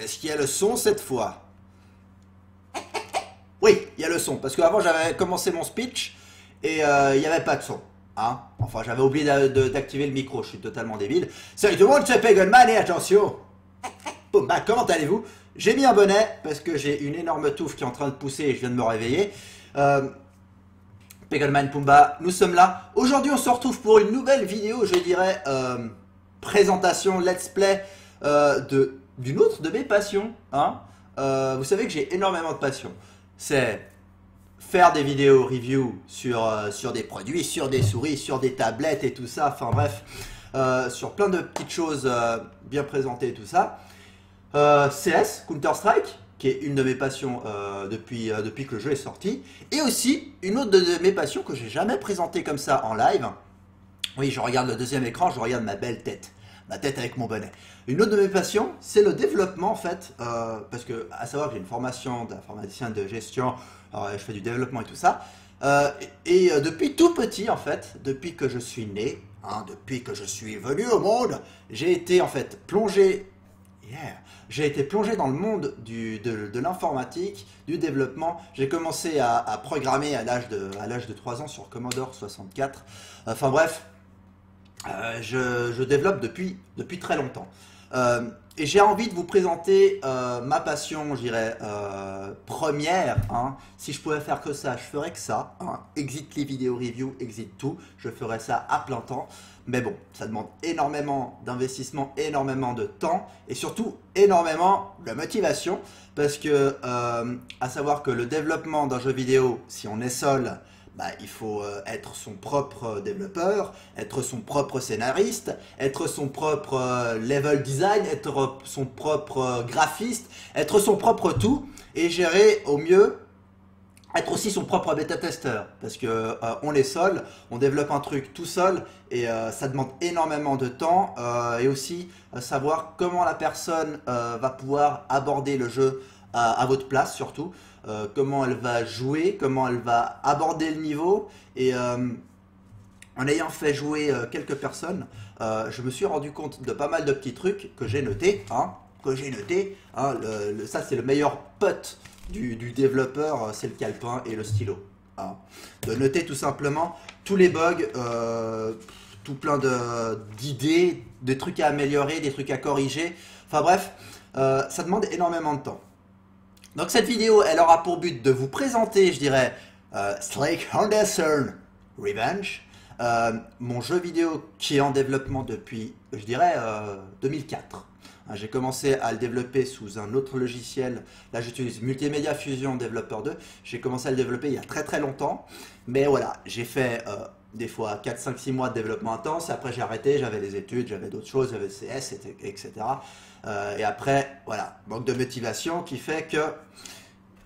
Est-ce qu'il y a le son cette fois? Oui, il y a le son. Parce qu'avant, j'avais commencé mon speech et il n'y avait pas de son. Hein, enfin, j'avais oublié d'activer le micro. Je suis totalement débile. Salut tout le monde, c'est Pegonman et attention. Bon, bah, comment allez-vous? J'ai mis un bonnet parce que j'ai une énorme touffe qui est en train de pousser et je viens de me réveiller. Pegonman, Pumba, nous sommes là. Aujourd'hui, on se retrouve pour une nouvelle vidéo, je dirais, présentation, let's play d'une autre de mes passions. Hein. Vous savez que j'ai énormément de passions. C'est faire des vidéos review sur des produits, sur des souris, sur des tablettes et tout ça. Enfin bref, sur plein de petites choses bien présentées et tout ça. CS, Counter-Strike, qui est une de mes passions depuis que le jeu est sorti. Et aussi, une autre de mes passions que j'ai jamais présentée comme ça en live. Oui, je regarde le deuxième écran, je regarde ma belle tête. Ma tête avec mon bonnet. Une autre de mes passions, c'est le développement en fait. Parce que, à savoir que j'ai une formation d'informaticien de gestion, alors, je fais du développement et tout ça. Depuis tout petit en fait, depuis que je suis né, hein, depuis que je suis venu au monde, j'ai été en fait plongé. Yeah. J'ai été plongé dans le monde de l'informatique, du développement. J'ai commencé à programmer à l'âge de 3 ans sur Commodore 64. Enfin bref, je développe depuis très longtemps. Et j'ai envie de vous présenter ma passion, je dirais, première. Hein. Si je pouvais faire que ça, je ferais que ça. Hein. Exit les vidéos review, exit tout. Je ferais ça à plein temps. Mais bon, ça demande énormément d'investissement, énormément de temps et surtout énormément de motivation. Parce que, à savoir que le développement d'un jeu vidéo, si on est seul, bah, il faut être son propre développeur, être son propre scénariste, être son propre level design, être son propre graphiste, être son propre tout et gérer au mieux, être aussi son propre bêta-testeur. Parce que on est seul, on développe un truc tout seul et ça demande énormément de temps et aussi savoir comment la personne va pouvoir aborder le jeu à votre place surtout. Comment elle va jouer, comment elle va aborder le niveau et en ayant fait jouer quelques personnes, je me suis rendu compte de pas mal de petits trucs que j'ai notés. Hein, ça c'est le meilleur pote du développeur, c'est le calepin et le stylo. Hein. De noter tout simplement tous les bugs, tout plein d'idées, des trucs à améliorer, des trucs à corriger. Enfin bref, ça demande énormément de temps. Donc cette vidéo, elle aura pour but de vous présenter, je dirais, Slake Henderson Revenge, mon jeu vidéo qui est en développement depuis, je dirais, 2004. J'ai commencé à le développer sous un autre logiciel. Là, j'utilise Multimedia Fusion Developer 2. J'ai commencé à le développer il y a très très longtemps. Mais voilà, j'ai fait des fois 4, 5, 6 mois de développement intense. Après, j'ai arrêté. J'avais les études, j'avais d'autres choses, j'avais le CS, etc. Et après, voilà, manque de motivation qui fait que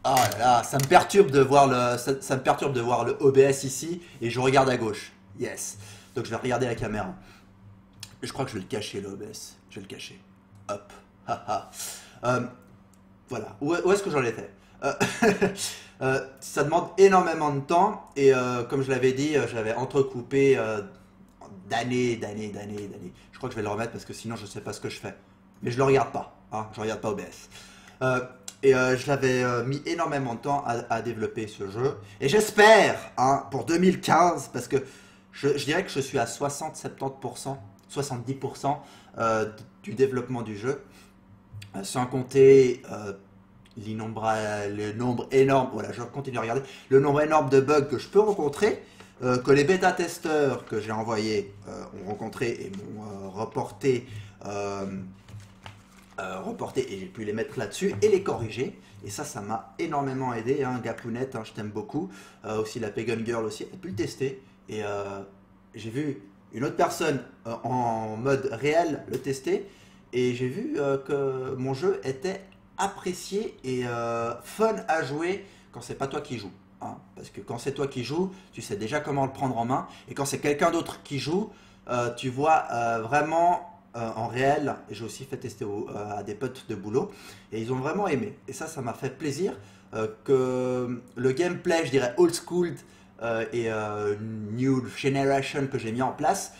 ah là là, ça me perturbe de voir ça me perturbe de voir le OBS ici et je regarde à gauche. Yes. Donc je vais regarder la caméra. Je crois que je vais le cacher le OBS. Je vais le cacher. Hop. Voilà. Où est-ce que j'en étais? Ça demande énormément de temps et comme je l'avais dit, je l'avais entrecoupé d'années. Je crois que je vais le remettre parce que sinon je ne sais pas ce que je fais. Mais je le regarde pas, hein, je regarde pas OBS. Je l'avais mis énormément de temps à développer ce jeu. Et j'espère, hein, pour 2015, parce que je dirais que je suis à 60-70%, 70% du développement du jeu, sans compter le nombre énorme, voilà, je continue à regarder, le nombre énorme de bugs que je peux rencontrer, que les bêta-testeurs que j'ai envoyés ont rencontré et m'ont reporté et j'ai pu les mettre là-dessus et les corriger. Et ça m'a énormément aidé. Hein, Gapounette, hein, je t'aime beaucoup. Aussi la Pagan Girl aussi, elle a pu le tester. Et j'ai vu une autre personne en mode réel le tester. Et j'ai vu que mon jeu était apprécié et fun à jouer quand c'est pas toi qui joues. Hein. Parce que quand c'est toi qui joues, tu sais déjà comment le prendre en main. Et quand c'est quelqu'un d'autre qui joue, tu vois vraiment en réel. J'ai aussi fait tester à des potes de boulot et ils ont vraiment aimé. Et ça m'a fait plaisir que le gameplay, je dirais old school et new generation que j'ai mis en place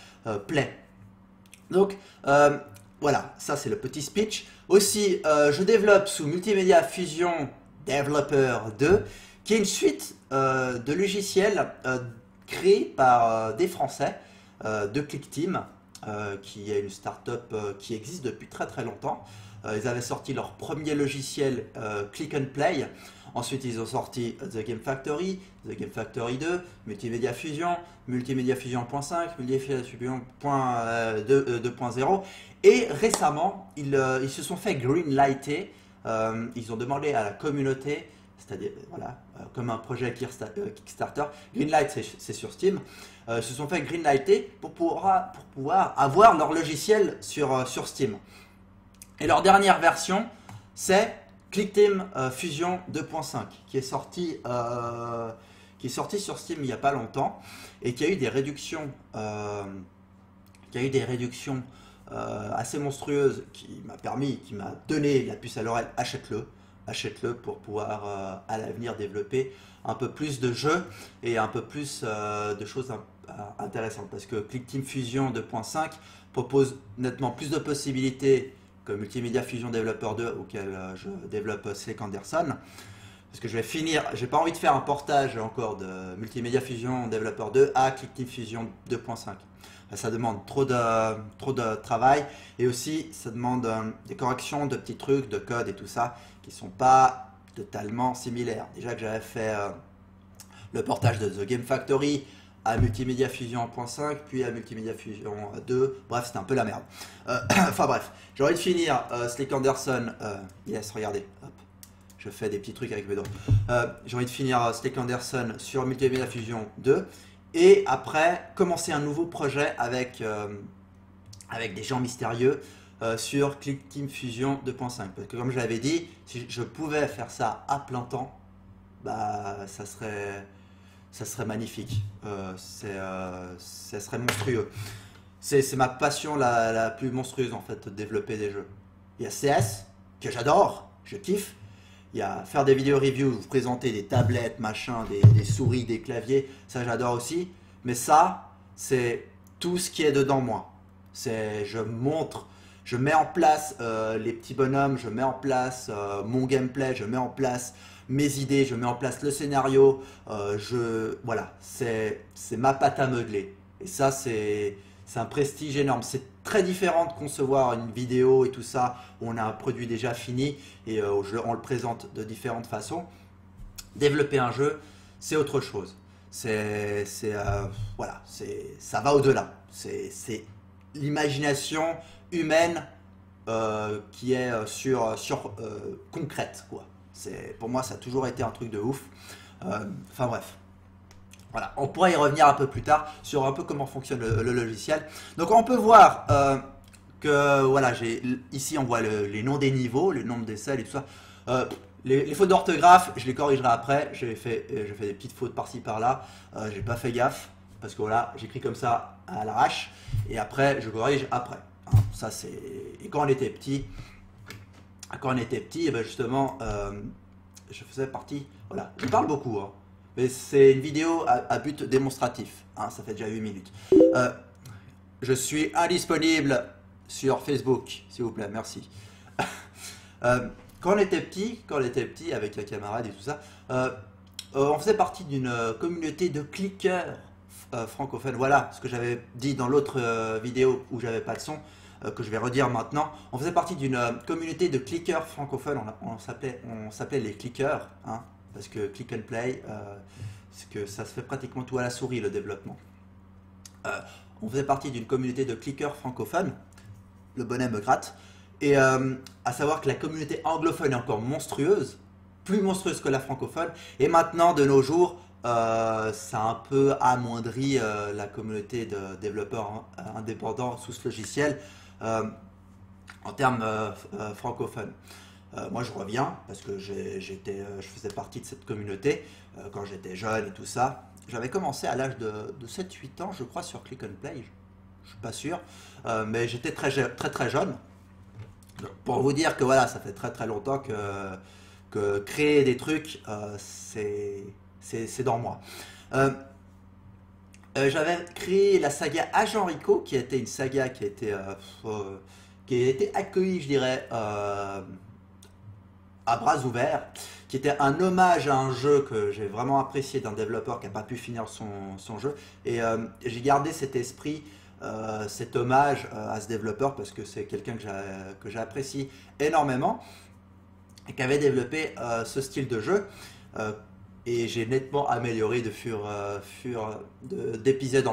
plaît. Donc voilà, ça c'est le petit speech. Aussi, je développe sous Multimedia Fusion Developer 2, qui est une suite de logiciels créés par des Français de ClickTeam, qui est une startup qui existe depuis très très longtemps. Ils avaient sorti leur premier logiciel Click and Play. Ensuite, ils ont sorti The Game Factory 2, Multimedia Fusion, Multimedia Fusion 1.5, Multimedia Fusion 2.0. Et récemment, ils se sont fait greenlighter. Ils ont demandé à la communauté, c'est-à-dire voilà, comme un projet Kickstarter, Greenlight c'est sur Steam, se sont fait greenlighter pour pouvoir avoir leur logiciel sur Steam. Et leur dernière version, c'est ClickTeam Fusion 2.5 qui est sorti sur Steam il n'y a pas longtemps et qui a eu des réductions, assez monstrueuses qui m'a donné la puce à l'oreille. Achète-le pour pouvoir à l'avenir développer un peu plus de jeux et un peu plus de choses intéressantes, parce que ClickTeam Fusion 2.5 propose nettement plus de possibilités que Multimedia Fusion Developer 2 auquel je développe Slick Anderson, parce que j'ai pas envie de faire un portage encore de Multimedia Fusion Developer 2 à ClickTeam Fusion 2.5. Ça demande trop de travail, et aussi ça demande des corrections de petits trucs, de code et tout ça qui sont pas totalement similaires. Déjà que j'avais fait le portage de The Game Factory à Multimedia Fusion 1.5, puis à Multimedia Fusion 2, bref, c'était un peu la merde. Enfin bref, j'ai envie de finir Slick Anderson, yes, regardez, hop, je fais des petits trucs avec mes doigts. J'ai envie de finir Slick Anderson sur Multimedia Fusion 2, et après commencer un nouveau projet avec des gens mystérieux sur ClickTeam Fusion 2.5. Parce que comme je l'avais dit, si je pouvais faire ça à plein temps, bah ça serait magnifique. Ça serait monstrueux. C'est ma passion la plus monstrueuse en fait, de développer des jeux. Il y a CS, que j'adore, je kiffe. Il y a faire des vidéos reviews, vous présenter des tablettes, machin, des souris, des claviers, ça j'adore aussi. Mais ça, c'est tout ce qui est dedans moi. Je montre, je mets en place les petits bonhommes, je mets en place mon gameplay, je mets en place mes idées, je mets en place le scénario, voilà, c'est ma pâte à modeler. Et ça, c'est un prestige énorme. C'est très différent de concevoir une vidéo et tout ça, où on a un produit déjà fini et on le présente de différentes façons. Développer un jeu, c'est autre chose. Voilà, ça va au-delà. C'est l'imagination humaine qui est concrète, quoi. Pour moi, ça a toujours été un truc de ouf. Enfin bref. Voilà, on pourra y revenir un peu plus tard sur un peu comment fonctionne le logiciel. Donc on peut voir que voilà, ici on voit les noms des niveaux, le nombre des salles et tout ça. Les fautes d'orthographe, je les corrigerai après. J'ai fait des petites fautes par-ci par-là. J'ai pas fait gaffe parce que voilà, j'écris comme ça à l'arrache et après je corrige après. Hein, ça c'est. Et quand on était petit, et ben justement, je faisais partie. Voilà, je parle beaucoup. Hein. Mais c'est une vidéo à but démonstratif, hein, ça fait déjà 8 minutes. Je suis indisponible sur Facebook, s'il vous plaît, merci. Quand on était petit, avec les camarades et tout ça, on faisait partie d'une communauté de clickers francophones. Voilà ce que j'avais dit dans l'autre vidéo où j'avais pas de son, que je vais redire maintenant. On faisait partie d'une communauté de clickers francophones, on s'appelait les clickers, hein. Parce que click and play, c'est que ça se fait pratiquement tout à la souris, le développement. On faisait partie d'une communauté de clickers francophones, le bonnet me gratte, et à savoir que la communauté anglophone est encore monstrueuse, plus monstrueuse que la francophone, et maintenant, de nos jours, ça a un peu amoindri la communauté de développeurs indépendants sous ce logiciel en termes francophones. Moi je reviens parce que je faisais partie de cette communauté quand j'étais jeune et tout ça. J'avais commencé à l'âge de 7-8 ans je crois sur Click and Play, je suis pas sûr, mais j'étais très jeune. Donc, pour vous dire que voilà, ça fait très longtemps que créer des trucs, c'est dans moi. J'avais créé la saga Agent Rico qui était une saga qui a été qui a été accueilli, je dirais, à bras ouverts, qui était un hommage à un jeu que j'ai vraiment apprécié d'un développeur qui n'a pas pu finir son jeu. Et j'ai gardé cet esprit, cet hommage à ce développeur parce que c'est quelqu'un que j'apprécie énormément et qui avait développé ce style de jeu. Et j'ai nettement amélioré d'épisode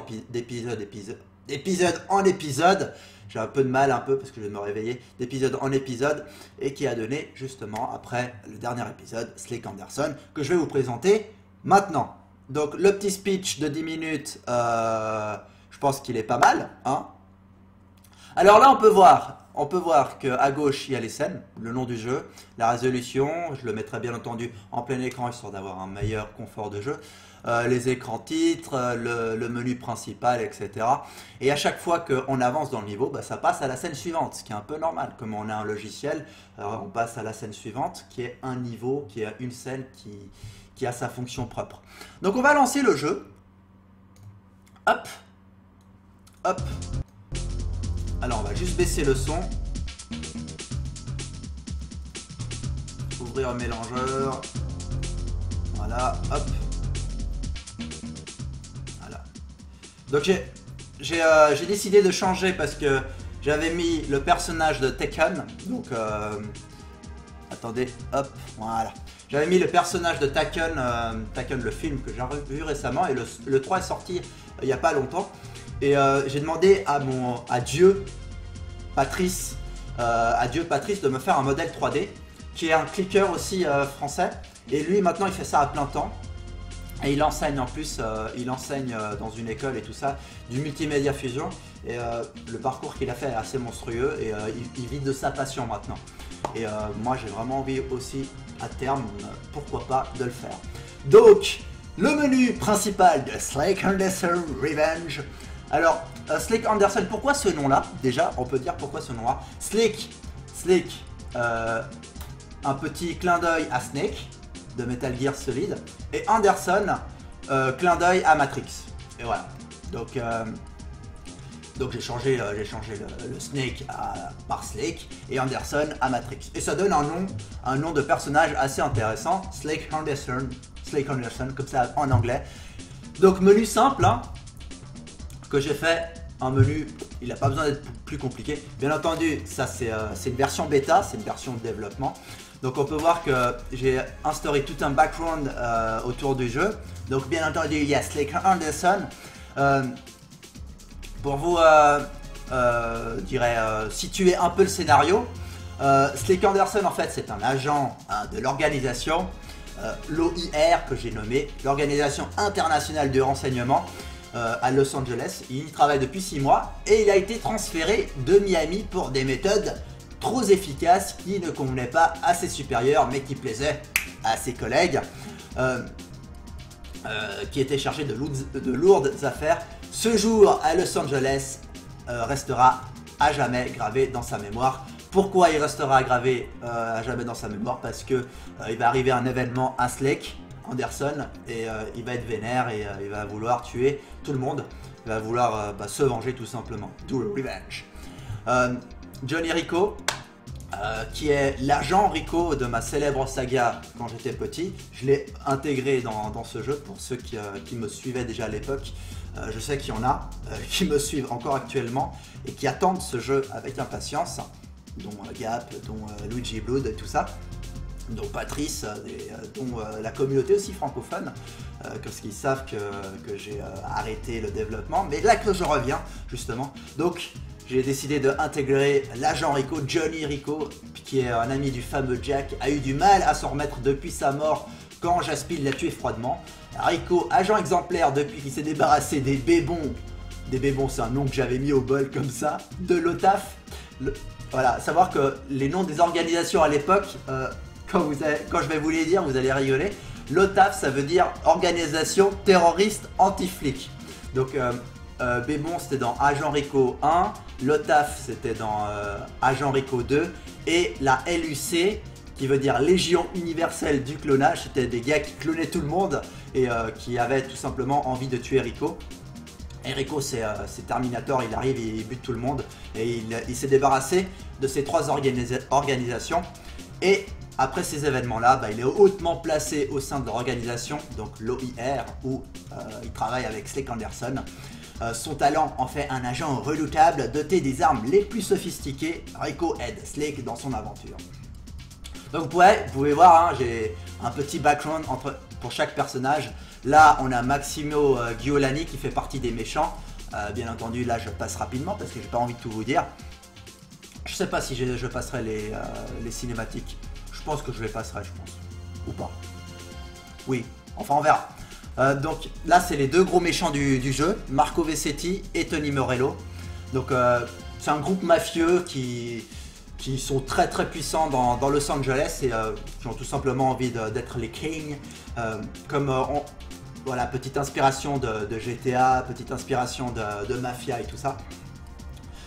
en épisode. J'ai un peu de mal, parce que je vais me réveiller, d'épisode en épisode, et qui a donné justement après le dernier épisode, Slick Henderson, que je vais vous présenter maintenant. Donc le petit speech de 10 minutes, je pense qu'il est pas mal, hein. Alors là, on peut voir qu'à gauche, il y a les scènes, le nom du jeu, la résolution, je le mettrai bien entendu en plein écran histoire d'avoir un meilleur confort de jeu, les écrans titres, le menu principal, etc. Et à chaque fois qu'on avance dans le niveau, bah, ça passe à la scène suivante, ce qui est un peu normal. Comme on a un logiciel, on passe à la scène suivante, qui est un niveau, qui est une scène qui a sa fonction propre. Donc on va lancer le jeu. Hop, hop. Alors on va juste baisser le son. Ouvrir un mélangeur. Voilà, hop. Voilà. Donc j'ai décidé de changer parce que j'avais mis le personnage de Tekken. Donc attendez, hop, voilà. J'avais mis le personnage de Tekken, Tekken le film que j'ai revu récemment, et le 3 est sorti il n'y a pas longtemps. Et j'ai demandé à Dieu Patrice de me faire un modèle 3D, qui est un clicker aussi français. Et lui maintenant il fait ça à plein temps. Et il enseigne en plus, dans une école et tout ça, du multimédia fusion. Et le parcours qu'il a fait est assez monstrueux, et il vit de sa passion maintenant. Et moi j'ai vraiment envie aussi à terme, pourquoi pas, de le faire. Donc le menu principal de Slick Henderson Revenge. Alors Slick Henderson, pourquoi ce nom là? Déjà on peut dire pourquoi ce nom là. Slick, un petit clin d'œil à Snake de Metal Gear Solid, et Anderson, clin d'œil à Matrix. Et voilà. Donc j'ai changé le Snake par Slick, et Anderson à Matrix. Et ça donne un nom de personnage assez intéressant, Slick Henderson, comme ça en anglais. Donc menu simple, hein, que j'ai fait, un menu, il n'a pas besoin d'être plus compliqué. Bien entendu, ça c'est une version bêta, c'est une version de développement. Donc on peut voir que j'ai instauré tout un background autour du jeu. Donc bien entendu, il y a Slick Henderson. Pour vous situer un peu le scénario, Slick Henderson en fait c'est un agent de l'organisation l'OIR, que j'ai nommé l'Organisation Internationale de Renseignement à Los Angeles. Il y travaille depuis 6 mois et il a été transféré de Miami pour des méthodes trop efficaces qui ne convenaient pas à ses supérieurs mais qui plaisaient à ses collègues qui étaient chargés de lourdes affaires. Ce jour à Los Angeles restera à jamais gravé dans sa mémoire. Pourquoi il restera gravé à jamais dans sa mémoire? Parce que il va arriver un événement à Slick Henderson et il va être vénère et il va vouloir tuer tout le monde. Il va vouloir se venger tout simplement. Do revenge. Johnny Rico, qui est l'agent Rico de ma célèbre saga quand j'étais petit. Je l'ai intégré dans ce jeu pour ceux qui me suivaient déjà à l'époque. Je sais qu'il y en a qui me suivent encore actuellement et qui attendent ce jeu avec impatience, dont Gap, dont Luigi Blood et tout ça, dont Patrice, dont la communauté aussi francophone, parce qu'ils savent que j'ai arrêté le développement. Mais là que je reviens justement, donc j'ai décidé d'intégrer l'agent Rico, Johnny Rico, qui est un ami du fameux Jack, a eu du mal à s'en remettre depuis sa mort quand Jaspil l'a tué froidement. Rico, agent exemplaire depuis qu'il s'est débarrassé des bébons. Des bébons, c'est un nom que j'avais mis au bol comme ça. De l'OTAF. Voilà, savoir que les noms des organisations à l'époque, quand je vais vous les dire, vous allez rigoler. L'OTAF, ça veut dire Organisation Terroriste Anti-Flic. Donc, Bébon, c'était dans Agent Rico 1. L'OTAF, c'était dans Agent Rico 2. Et la LUC, qui veut dire Légion Universelle du Clonage, c'était des gars qui clonaient tout le monde et qui avaient tout simplement envie de tuer Rico. Et Rico, c'est Terminator, il arrive, il bute tout le monde. Et il s'est débarrassé de ces 3 organisations. Et après ces événements-là, bah, il est hautement placé au sein de l'organisation, donc l'OIR, où il travaille avec Slick Anderson. Son talent en fait un agent redoutable, doté des armes les plus sophistiquées. Rico aide Slick dans son aventure. Donc vous pouvez voir, hein, j'ai un petit background pour chaque personnage. Là, on a Maximo Giolani qui fait partie des méchants. Bien entendu, là, je passe rapidement parce que j'ai pas envie de tout vous dire. Je sais pas si je passerai les cinématiques. Je pense que je les passerai, je pense. Ou pas. Oui, enfin on verra. Donc là, c'est les 2 gros méchants du jeu, Marco Vessetti et Tony Morello. Donc c'est un groupe mafieux qui sont très très puissants dans Los Angeles et qui ont tout simplement envie d'être les kings. Voilà, petite inspiration de GTA, petite inspiration de Mafia et tout ça.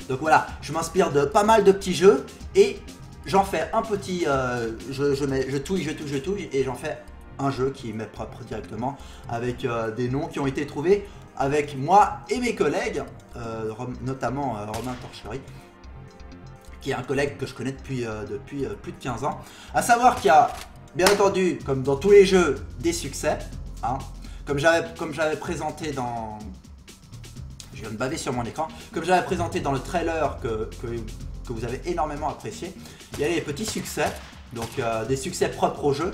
Donc voilà, je m'inspire de pas mal de petits jeux et j'en fais un petit, je touille et j'en fais un jeu qui m'est propre directement avec des noms qui ont été trouvés avec moi et mes collègues, notamment Romain Torchery, qui est un collègue que je connais depuis plus de 15 ans. À savoir qu'il y a, bien entendu, comme dans tous les jeux, des succès, hein. Comme j'avais présenté dans... Je viens de baver sur mon écran. Comme j'avais présenté dans le trailer que vous avez énormément apprécié, il y a les petits succès, donc des succès propres au jeu,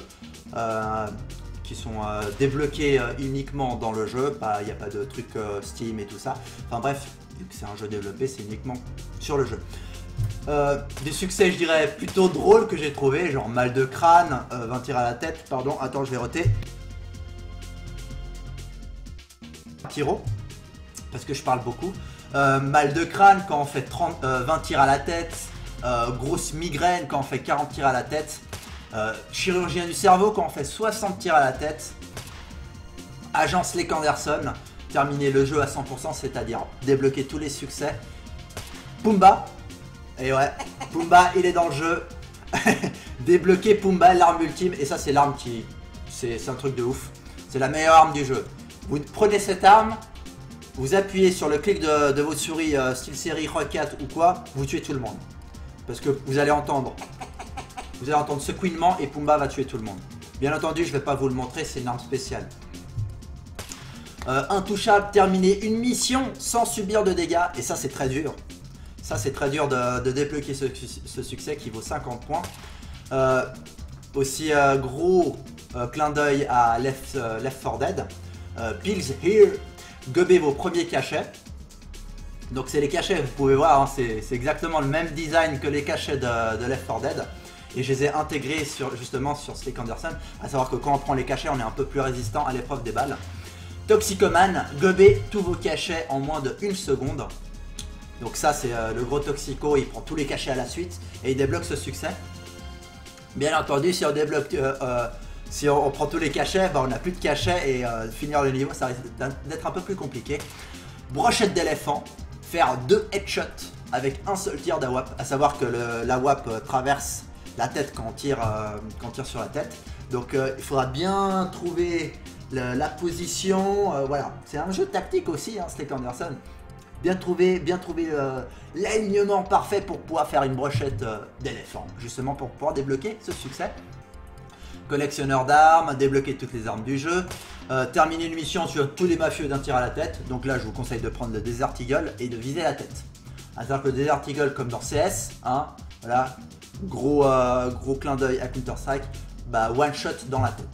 qui sont débloqués uniquement dans le jeu. Il n'y a pas de truc Steam et tout ça. Enfin bref, vu que c'est un jeu développé, c'est uniquement sur le jeu. Des succès, je dirais, plutôt drôles que j'ai trouvé, genre mal de crâne, 20 tirs à la tête, pardon, attends, je vais roter. Tiro, parce que je parle beaucoup. Mal de crâne quand on fait 20 tirs à la tête, grosse migraine quand on fait 40 tirs à la tête, chirurgien du cerveau quand on fait 60 tirs à la tête, agent Slick Anderson, terminer le jeu à 100%, c'est-à-dire débloquer tous les succès. Pumba, et ouais, Pumba il est dans le jeu. Débloquer Pumba, l'arme ultime, et ça c'est l'arme qui... c'est un truc de ouf. C'est la meilleure arme du jeu. Vous prenez cette arme, vous appuyez sur le clic de votre souris style série Rocket ou quoi, vous tuez tout le monde. Parce que vous allez entendre ce couinement et Pumba va tuer tout le monde. Bien entendu, je ne vais pas vous le montrer, c'est une arme spéciale. Intouchable, terminer une mission sans subir de dégâts, et ça c'est très dur. Ça c'est très dur de débloquer ce succès qui vaut 50 points. Aussi gros clin d'œil à Left 4 Dead. Pills Here, gobez vos premiers cachets. Donc c'est les cachets, vous pouvez voir, hein, c'est exactement le même design que les cachets de Left 4 Dead. Et je les ai intégrés justement sur Slick Anderson. À savoir que quand on prend les cachets, on est un peu plus résistant à l'épreuve des balles. Toxicomane, gobez tous vos cachets en moins de 1 seconde. Donc ça c'est le gros toxico, il prend tous les cachets à la suite et il débloque ce succès. Bien entendu, si on débloque... si on prend tous les cachets, bah on n'a plus de cachets et finir le niveau ça risque d'être un peu plus compliqué. Brochette d'éléphant, faire 2 headshots avec un seul tir d'AWAP, à savoir que l'AWAP traverse la tête quand on tire sur la tête. Donc il faudra bien trouver la position, voilà. C'est un jeu tactique aussi, hein, Slick Anderson. Bien trouver l'alignement parfait pour pouvoir faire une brochette d'éléphant, justement pour pouvoir débloquer ce succès. Collectionneur d'armes, débloquer toutes les armes du jeu, terminer une mission sur tous les mafieux d'un tir à la tête. Donc là je vous conseille de prendre le Desert Eagle et de viser la tête. À savoir que le Desert Eagle comme dans CS, hein, voilà, gros clin d'œil à Counter Strike, bah one shot dans la tête.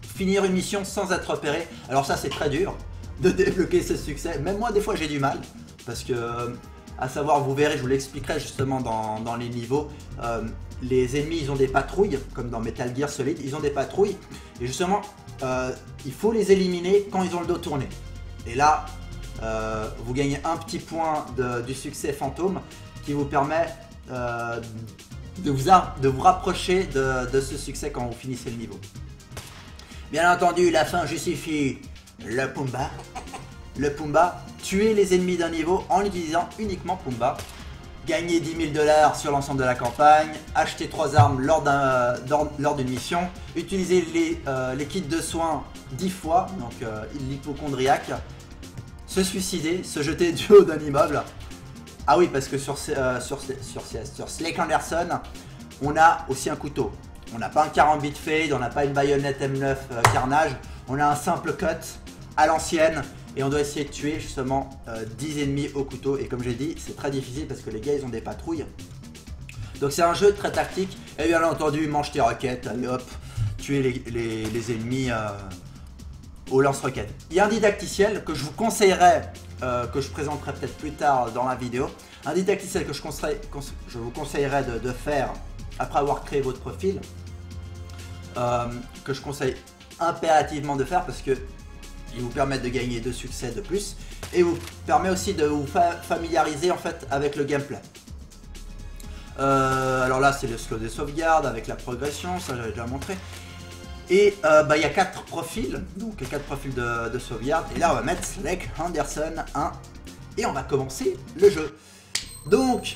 Finir une mission sans être repéré, alors ça c'est très dur de débloquer ce succès. Même moi des fois j'ai du mal, parce que à savoir, vous verrez, je vous l'expliquerai justement dans les niveaux, les ennemis ils ont des patrouilles, comme dans Metal Gear Solid, ils ont des patrouilles, et justement il faut les éliminer quand ils ont le dos tourné. Et là vous gagnez un petit point du succès fantôme qui vous permet de vous rapprocher de ce succès quand vous finissez le niveau. Bien entendu, la fin justifie le Pumba. Le Pumba, tuer les ennemis d'un niveau en utilisant uniquement Pumba. Gagner 10 000 $ sur l'ensemble de la campagne. Acheter 3 armes lors d'une mission. Utiliser les kits de soins 10 fois, donc l'hypochondriaque. se suicider, se jeter du haut d'un immeuble. Ah oui, parce que sur Slake Anderson, on a aussi un couteau. On n'a pas un Karambit Fade, on n'a pas une baïonnette M9 Carnage. On a un simple cut à l'ancienne. Et on doit essayer de tuer justement 10 ennemis au couteau. Et comme j'ai dit, c'est très difficile parce que les gars, ils ont des patrouilles. Donc c'est un jeu très tactique. Et bien entendu, mange tes roquettes, allez hop, tuer les ennemis au lance-roquettes. Il y a un didacticiel que je vous conseillerais, que je présenterai peut-être plus tard dans la vidéo. Un didacticiel que je vous conseillerais de faire après avoir créé votre profil. Que je conseille impérativement de faire parce que il vous permet de gagner 2 succès de plus et vous permet aussi de vous familiariser en fait avec le gameplay. Alors là c'est le slow des sauvegardes avec la progression, ça j'avais déjà montré. Et il y a 4 profils, donc 4 profils de sauvegarde. Et là on va mettre Slake Anderson 1 et on va commencer le jeu. Donc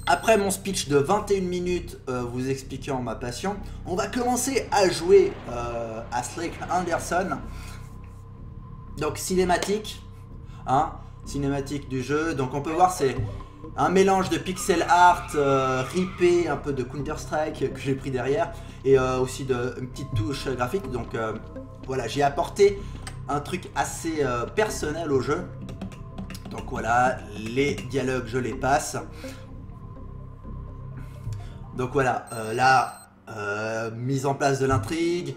après mon speech de 21 minutes vous expliquant ma passion, on va commencer à jouer à Slake Anderson. Donc cinématique, hein, cinématique du jeu. Donc on peut voir c'est un mélange de pixel art, ripé, un peu de Counter Strike que j'ai pris derrière et aussi une petite touche graphique. Donc voilà, j'ai apporté un truc assez personnel au jeu. Donc voilà, les dialogues je les passe. Donc voilà, mise en place de l'intrigue.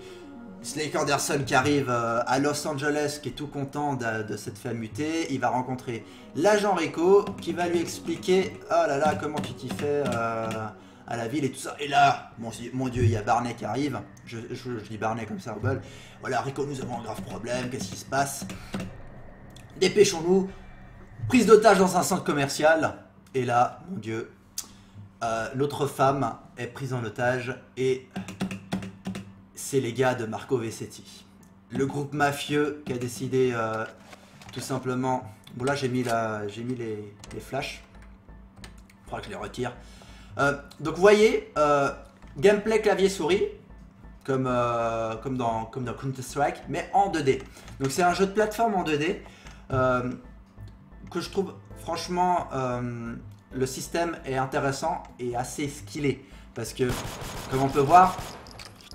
Slake Anderson qui arrive à Los Angeles, qui est tout content de cette femme mutée. Il va rencontrer l'agent Rico qui va lui expliquer oh là là comment tu t'y fais à la ville et tout ça. Et là, mon Dieu, il y a Barney qui arrive. Je dis Barney comme ça au bol. Voilà, Rico, nous avons un grave problème, qu'est-ce qui se passe? Dépêchons-nous. Prise d'otage dans un centre commercial. Et là, mon Dieu, notre femme est prise en otage et c'est les gars de Marco Vessetti. Le groupe mafieux qui a décidé tout simplement... Bon là j'ai mis les flashs. Il faudra que je les retire. Donc vous voyez, gameplay clavier-souris, comme dans Counter-Strike, mais en 2D. Donc c'est un jeu de plateforme en 2D que je trouve franchement... le système est intéressant et assez skillé. Parce que, comme on peut voir,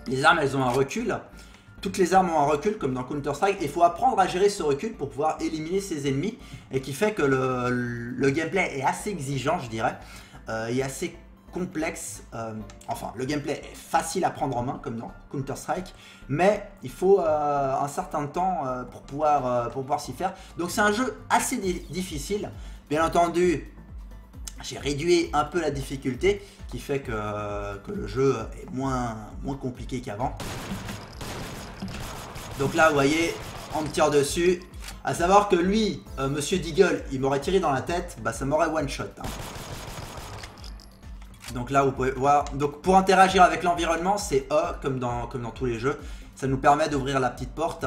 les armes elles ont un recul. Toutes les armes ont un recul comme dans Counter-Strike. Il faut apprendre à gérer ce recul pour pouvoir éliminer ses ennemis. Et qui fait que le gameplay est assez exigeant, je dirais. Et assez complexe. Enfin, le gameplay est facile à prendre en main comme dans Counter-Strike. Mais il faut un certain temps pour pouvoir s'y faire. Donc c'est un jeu assez difficile. Bien entendu, j'ai réduit un peu la difficulté, qui fait que le jeu est moins compliqué qu'avant. Donc là, vous voyez, on me tire dessus. À savoir que lui, Monsieur Deagle, il m'aurait tiré dans la tête, bah ça m'aurait one shot. Hein. Donc là, vous pouvez voir. Donc pour interagir avec l'environnement, c'est E, comme dans tous les jeux. Ça nous permet d'ouvrir la petite porte.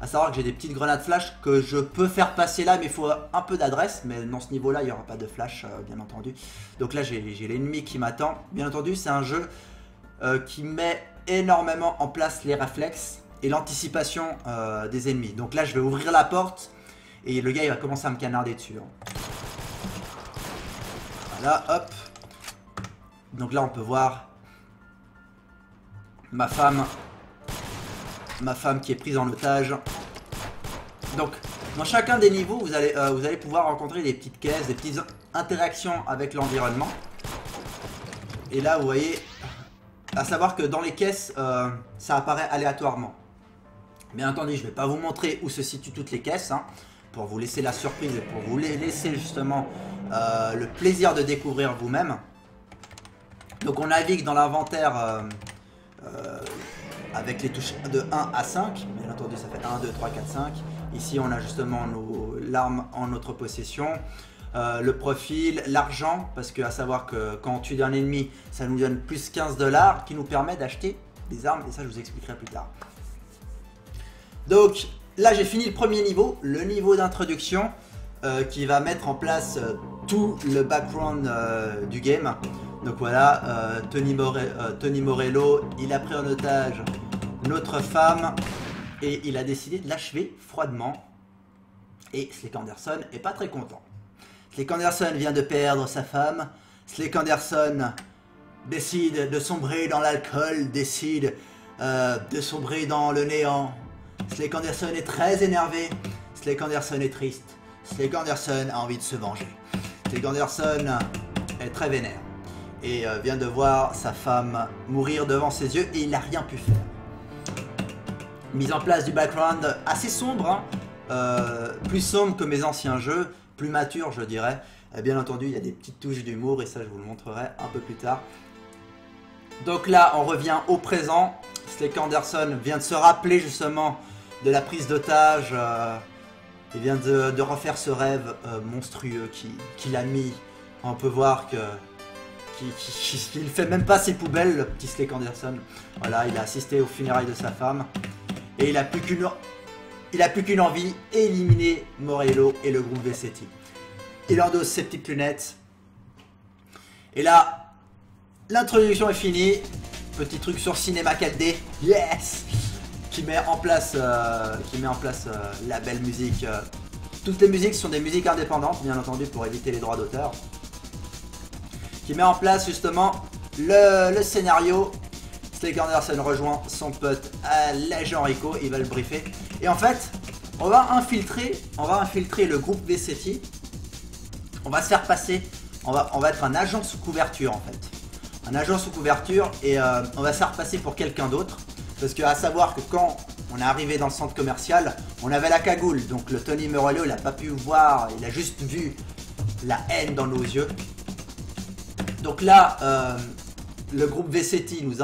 À savoir que j'ai des petites grenades flash que je peux faire passer là, mais il faut un peu d'adresse. Mais dans ce niveau-là, il n'y aura pas de flash, bien entendu. Donc là, j'ai l'ennemi qui m'attend. Bien entendu, c'est un jeu qui met énormément en place les réflexes et l'anticipation des ennemis. Donc là, je vais ouvrir la porte et le gars, il va commencer à me canarder dessus. Hein. Voilà, hop. Donc là, on peut voir ma femme qui est prise en otage. Donc dans chacun des niveaux vous allez pouvoir rencontrer des petites caisses, des petites interactions avec l'environnement. Et là vous voyez, à savoir que dans les caisses ça apparaît aléatoirement. Bien entendu je ne vais pas vous montrer où se situent toutes les caisses hein, pour vous laisser la surprise et pour vous laisser justement le plaisir de découvrir vous-même. Donc on navigue dans l'inventaire avec les touches de 1 à 5, bien entendu ça fait 1, 2, 3, 4, 5. Ici on a justement l'arme en notre possession, le profil, l'argent, parce que à savoir que quand on tue un ennemi, ça nous donne plus 15 $ qui nous permet d'acheter des armes, et ça je vous expliquerai plus tard. Donc là j'ai fini le premier niveau, le niveau d'introduction, qui va mettre en place tout le background du game. Donc voilà, Tony Morello, il a pris en otage notre femme et il a décidé de l'achever froidement Et Slick Anderson est pas très content. Slick Anderson vient de perdre sa femme. Slick Anderson décide de sombrer dans l'alcool, décide de sombrer dans le néant. Slick Anderson est très énervé. Slick Anderson est triste. Slick Anderson a envie de se venger. Slick Anderson est très vénère et vient de voir sa femme mourir devant ses yeux et il n'a rien pu faire. Mise en place du background assez sombre, plus sombre que mes anciens jeux, plus mature je dirais. Bien entendu il y a des petites touches d'humour et ça je vous le montrerai un peu plus tard. Donc là on revient au présent. Slick Anderson vient de se rappeler justement de la prise d'otage. Il vient de refaire ce rêve monstrueux qu'il a mis. On peut voir qu'il ne fait même pas ses poubelles, le petit Slick Anderson. Voilà, il a assisté aux funérailles de sa femme. Et il a plus qu'une envie, éliminer Morello et le groupe VCT. Il endosse ses petites lunettes. Et là, l'introduction est finie. Petit truc sur Cinéma 4D. Yes! Qui met en place la belle musique. Toutes les musiques sont des musiques indépendantes, bien entendu, pour éviter les droits d'auteur. Qui met en place justement le scénario. Slick Anderson rejoint son pote l'agent Rico, il va le briefer. Et en fait, on va infiltrer le groupe VCT. On va se faire passer, on va être un agent sous couverture en fait. Un agent sous couverture et on va se faire passer pour quelqu'un d'autre. Parce que à savoir que quand on est arrivé dans le centre commercial, on avait la cagoule. Donc le Tony Morello, il n'a pas pu voir, il a juste vu la haine dans nos yeux. Donc là, le groupe VCT nous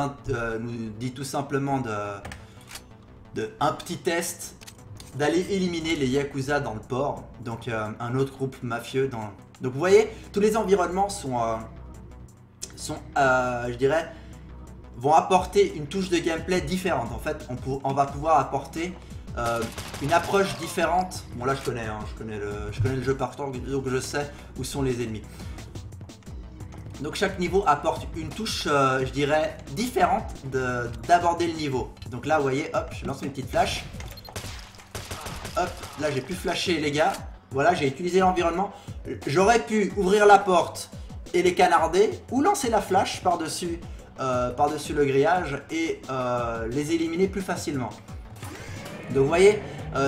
dit tout simplement un petit test, d'aller éliminer les Yakuza dans le port. Donc un autre groupe mafieux. Donc vous voyez, tous les environnements sont je dirais, vont apporter une touche de gameplay différente. En fait, on va pouvoir apporter une approche différente. Bon là je connais le jeu par cœur, donc je sais où sont les ennemis. Donc chaque niveau apporte une touche, je dirais, différente d'aborder le niveau. Donc là vous voyez, hop, je lance une petite flash. Hop, là j'ai pu flasher les gars. Voilà, j'ai utilisé l'environnement. J'aurais pu ouvrir la porte et les canarder, ou lancer la flash par-dessus le grillage et les éliminer plus facilement. Donc vous voyez,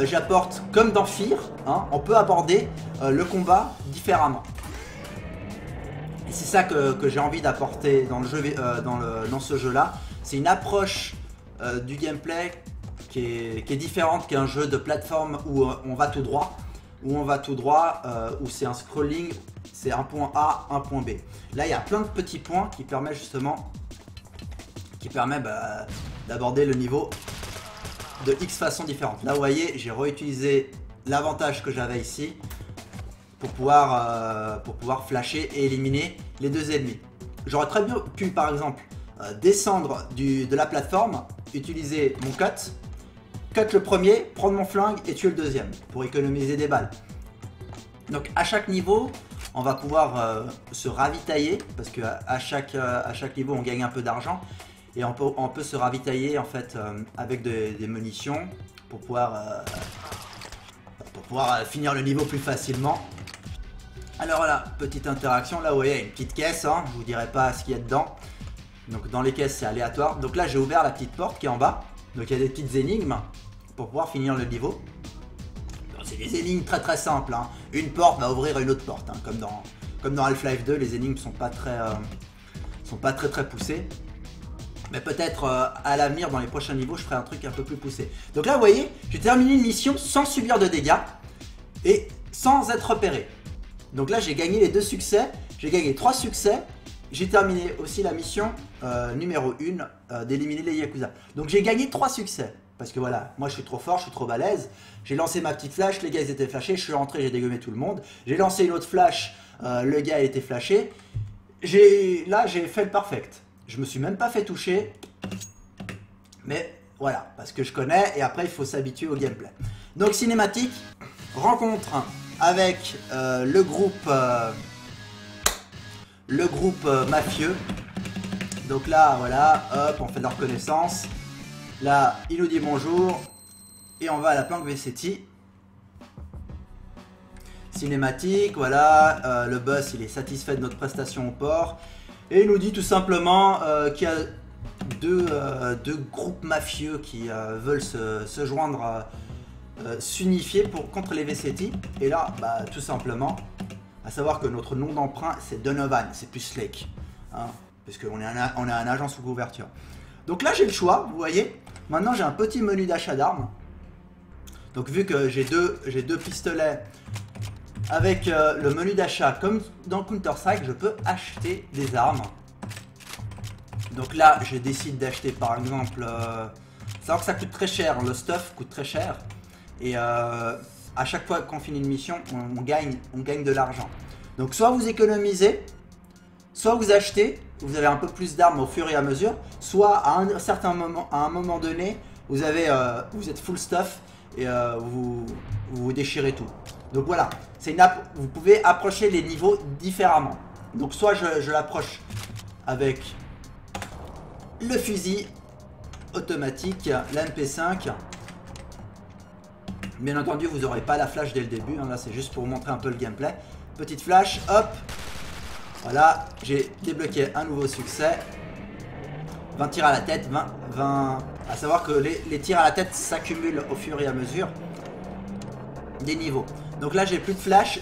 j'apporte comme dans Fear, hein, on peut aborder le combat différemment. Et c'est ça que j'ai envie d'apporter dans le jeu, dans ce jeu-là. C'est une approche du gameplay qui est différente qu'un jeu de plateforme où on va tout droit, où c'est un scrolling, c'est un point A, un point B. Là, il y a plein de petits points qui permettent justement d'aborder le niveau de X façons différentes. Là, vous voyez, j'ai réutilisé l'avantage que j'avais ici pour pouvoir flasher et éliminer les deux ennemis. J'aurais très bien pu, par exemple, descendre de la plateforme, utiliser mon cut le premier, prendre mon flingue et tuer le deuxième pour économiser des balles. Donc à chaque niveau, on va pouvoir se ravitailler parce que à chaque niveau, on gagne un peu d'argent. Et on peut se ravitailler en fait avec des munitions pour pouvoir finir le niveau plus facilement. Alors voilà, petite interaction, là vous voyez, une petite caisse, hein, je vous dirai pas ce qu'il y a dedans. Donc dans les caisses c'est aléatoire. Donc là j'ai ouvert la petite porte qui est en bas. Donc il y a des petites énigmes pour pouvoir finir le niveau. C'est des énigmes très très simples, hein. Une porte va ouvrir une autre porte, hein. Comme dans Half-Life 2, les énigmes sont pas très poussées. Mais peut-être à l'avenir, dans les prochains niveaux, je ferai un truc un peu plus poussé. Donc là, vous voyez, j'ai terminé une mission sans subir de dégâts et sans être repéré. Donc là, j'ai gagné les 2 succès, j'ai gagné 3 succès. J'ai terminé aussi la mission numéro 1 d'éliminer les Yakuza. Donc j'ai gagné 3 succès. Parce que voilà, moi je suis trop fort, je suis trop balèze. J'ai lancé ma petite flash, les gars ils étaient flashés, je suis rentré, j'ai dégommé tout le monde. J'ai lancé une autre flash, le gars a été flashé. Là j'ai fait le perfect. Je me suis même pas fait toucher. Mais voilà, parce que je connais et après il faut s'habituer au gameplay. Donc cinématique, rencontre avec le groupe mafieux. Donc là voilà, hop, on fait de leur connaissance. Là, il nous dit bonjour et on va à la planque VCT. cinématique, voilà, le boss il est satisfait de notre prestation au port. Et il nous dit tout simplement qu'il y a deux groupes mafieux qui veulent se joindre, s'unifier contre les VCT. Et là, bah, tout simplement, à savoir que notre nom d'emprunt c'est Donovan, c'est plus Slake, hein, parce qu'on est un agent sous couverture. Donc là j'ai le choix, vous voyez. Maintenant j'ai un petit menu d'achat d'armes. Donc vu que j'ai deux pistolets avec le menu d'achat comme dans Counter-Strike, je peux acheter des armes. Donc là je décide d'acheter par exemple, savoir que ça coûte très cher, le stuff coûte très cher. Et à chaque fois qu'on finit une mission, on gagne de l'argent. Donc soit vous économisez, soit vous achetez, vous avez un peu plus d'armes au fur et à mesure, soit à un certain moment, à un moment donné, vous êtes full stuff et vous déchirez tout. Donc voilà, c'est une app, vous pouvez approcher les niveaux différemment. Donc soit je l'approche avec le fusil automatique, la MP5. Bien entendu, vous n'aurez pas la flash dès le début, hein, là c'est juste pour vous montrer un peu le gameplay. Petite flash, hop. Voilà, j'ai débloqué un nouveau succès. 20 tirs à la tête, 20... À savoir que les tirs à la tête s'accumulent au fur et à mesure des niveaux. Donc là j'ai plus de flash,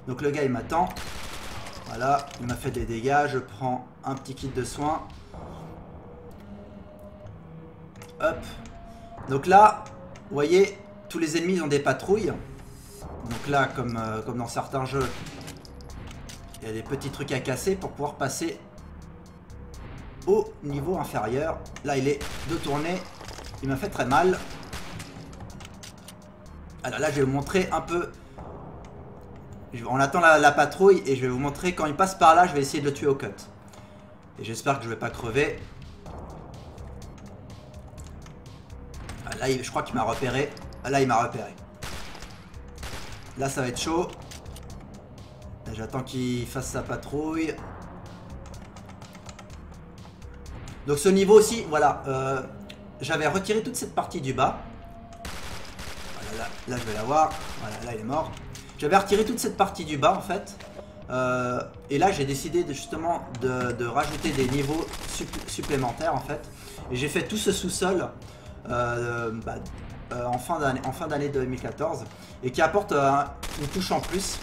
Donc le gars il m'attend. Voilà, il m'a fait des dégâts, je prends un petit kit de soins. Hop. Donc là, vous voyez, tous les ennemis ont des patrouilles. Donc là, comme dans certains jeux, il y a des petits trucs à casser pour pouvoir passer au niveau inférieur. Là, il est de tourner. Il m'a fait très mal. Alors là, je vais vous montrer un peu. On attend la patrouille et je vais vous montrer quand il passe par là, je vais essayer de le tuer au cut. Et j'espère que je vais pas crever. Là, je crois qu'il m'a repéré. Là, il m'a repéré. Là, ça va être chaud. J'attends qu'il fasse sa patrouille. Donc ce niveau aussi, voilà. J'avais retiré toute cette partie du bas. Voilà, là, je vais la voir. Voilà, là, il est mort. J'avais retiré toute cette partie du bas, en fait. Et là, j'ai décidé justement de rajouter des niveaux supplémentaires, en fait. Et j'ai fait tout ce sous-sol en fin d'année 2014. Et qui apporte une touche en plus.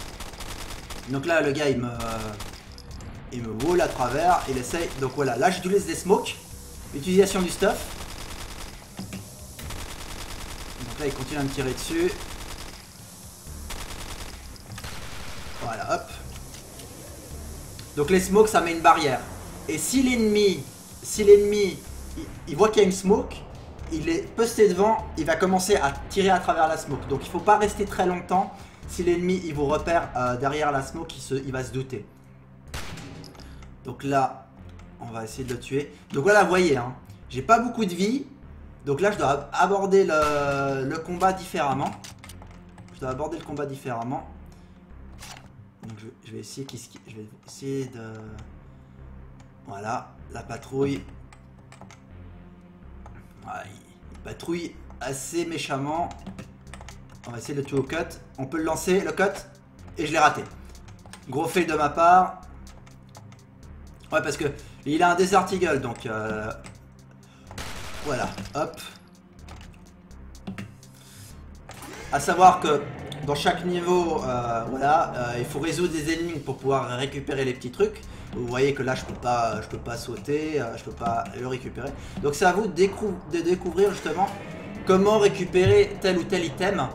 Donc là, le gars, il me wall à travers. Il essaye. Donc voilà, là, j'utilise des smokes. Utilisation du stuff. Donc là, il continue à me tirer dessus. Voilà, hop. Donc les smokes, ça met une barrière. Et si l'ennemi, il voit qu'il y a une smoke, il est posté devant, il va commencer à tirer à travers la smoke. Donc il ne faut pas rester très longtemps. Si l'ennemi il vous repère derrière la smoke, il va se douter. Donc là, on va essayer de le tuer. Donc voilà, vous voyez, hein, j'ai pas beaucoup de vie. Donc là, je dois aborder le combat différemment. Donc je vais essayer de... Voilà, la patrouille. Ouais, il patrouille assez méchamment. On va essayer de le tuer au cut. On peut le lancer, le cut. Et je l'ai raté. Gros fail de ma part. Ouais, parce que il a un Desert Eagle, donc... Voilà, hop. À savoir que dans chaque niveau, il faut résoudre des énigmes pour pouvoir récupérer les petits trucs. Vous voyez que là, je peux pas sauter, je peux pas le récupérer. Donc c'est à vous de découvrir justement comment récupérer tel ou tel item.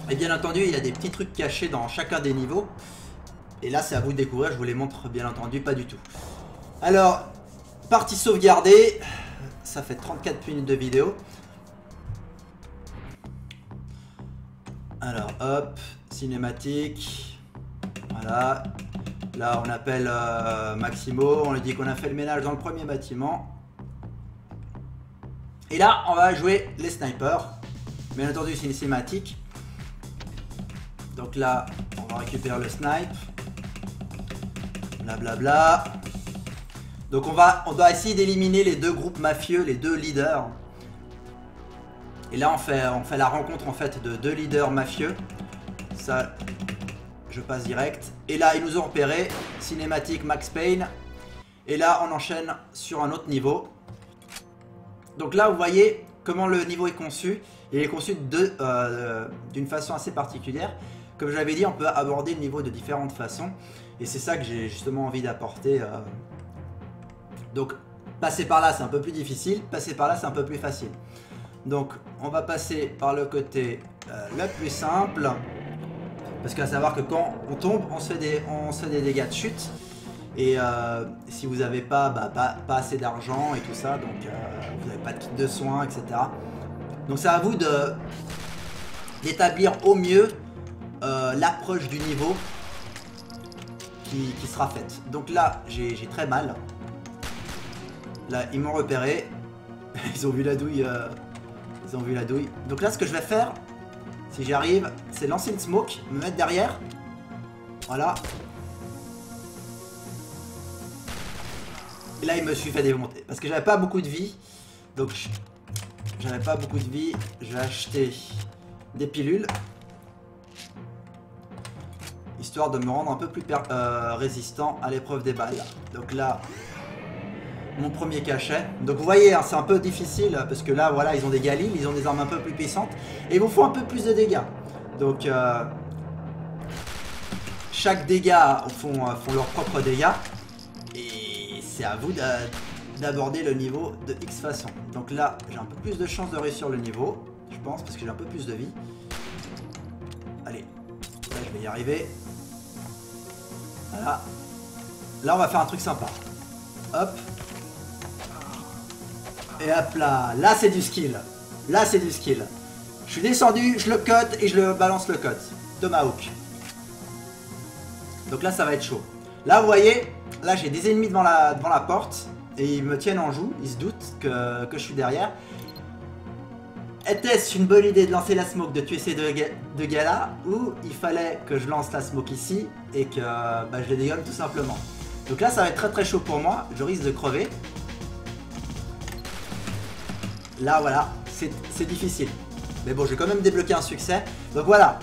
Et bien entendu, il y a des petits trucs cachés dans chacun des niveaux. Et là, c'est à vous de découvrir. Je vous les montre bien entendu pas du tout. Alors, partie sauvegardée. Ça fait 34 minutes de vidéo. Alors, hop, cinématique. Voilà. Là, on appelle Maximo. On lui dit qu'on a fait le ménage dans le premier bâtiment. Et là, on va jouer les snipers. Bien entendu, c'est une cinématique. Donc là, on va récupérer le snipe. Blablabla. Donc on doit essayer d'éliminer les deux groupes mafieux, les deux leaders. Et là, on fait la rencontre en fait de deux leaders mafieux. Ça, je passe direct. Et là, ils nous ont repéré. Cinématique Max Payne. Et là, on enchaîne sur un autre niveau. Donc là, vous voyez comment le niveau est conçu. Il est conçu d'une façon assez particulière. Comme je l'avais dit, on peut aborder le niveau de différentes façons. Et c'est ça que j'ai justement envie d'apporter. Donc, passer par là, c'est un peu plus difficile. Passer par là, c'est un peu plus facile. Donc, on va passer par le côté le plus simple. Parce qu'à savoir que quand on tombe, on se fait des dégâts de chute. Et si vous n'avez pas assez d'argent et tout ça, donc vous n'avez pas de kit de soins, etc. Donc c'est à vous d'établir au mieux l'approche du niveau qui sera faite. Donc là, j'ai très mal. Là, ils m'ont repéré. Ils ont vu la douille. Ils ont vu la douille. Donc là, ce que je vais faire, si j'y arrive, c'est lancer une smoke, me mettre derrière. Voilà. Et là, il me suis fait démonter. Parce que j'avais pas beaucoup de vie. Donc, j'avais pas beaucoup de vie. J'ai acheté des pilules. Histoire de me rendre un peu plus résistant à l'épreuve des balles. Donc là, mon premier cachet. Donc vous voyez, hein, c'est un peu difficile. Parce que là, voilà, ils ont des galils. Ils ont des armes un peu plus puissantes. Et ils vous font un peu plus de dégâts. Donc, chaque dégât font leurs propres dégâts. Et c'est à vous d'aborder le niveau de X façon. Donc là, j'ai un peu plus de chance de réussir le niveau, je pense, parce que j'ai un peu plus de vie. Allez, là je vais y arriver. Voilà. Là, on va faire un truc sympa. Hop. Et hop là. Là, c'est du skill. Là, c'est du skill. Je suis descendu, je le cut et je le balance le cut. Tomahawk. Donc là, ça va être chaud. Là, vous voyez, là, j'ai des ennemis devant la porte. Et ils me tiennent en joue. Ils se doutent que je suis derrière. Était-ce une bonne idée de lancer la smoke, de tuer ces deux gars-là, ou il fallait que je lance la smoke ici et que je les dégomme tout simplement. Donc là, ça va être très très chaud pour moi. Je risque de crever. Là, voilà, c'est difficile. Mais bon, j'ai quand même débloqué un succès. Donc voilà.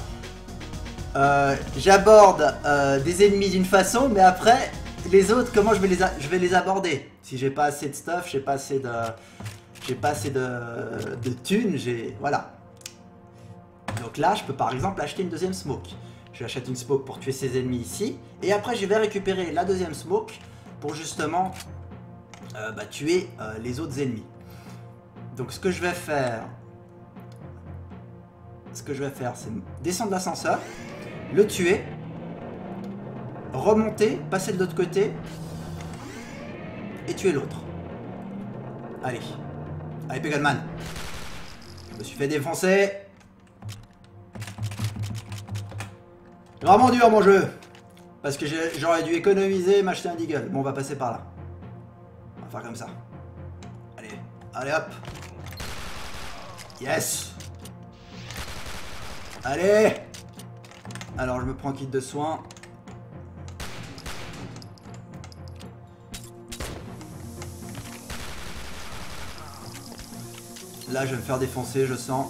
J'aborde des ennemis d'une façon, mais après, les autres, comment je vais les aborder? Si j'ai pas assez de stuff, j'ai pas assez de thunes, voilà. Donc là, je peux par exemple acheter une deuxième smoke. J'achète une smoke pour tuer ces ennemis ici. Et après, je vais récupérer la deuxième smoke pour justement tuer les autres ennemis. Donc ce que je vais faire, c'est descendre l'ascenseur, le tuer, remonter, passer de l'autre côté et tuer l'autre. Allez. Allez, Pegalman. Je me suis fait défoncer. Vraiment dur mon jeu. Parce que j'aurais dû économiser et m'acheter un deagle. Bon, on va passer par là. On va faire comme ça. Allez. Allez, hop. Yes. Allez. Alors, je me prends un kit de soins. Là, je vais me faire défoncer, je sens.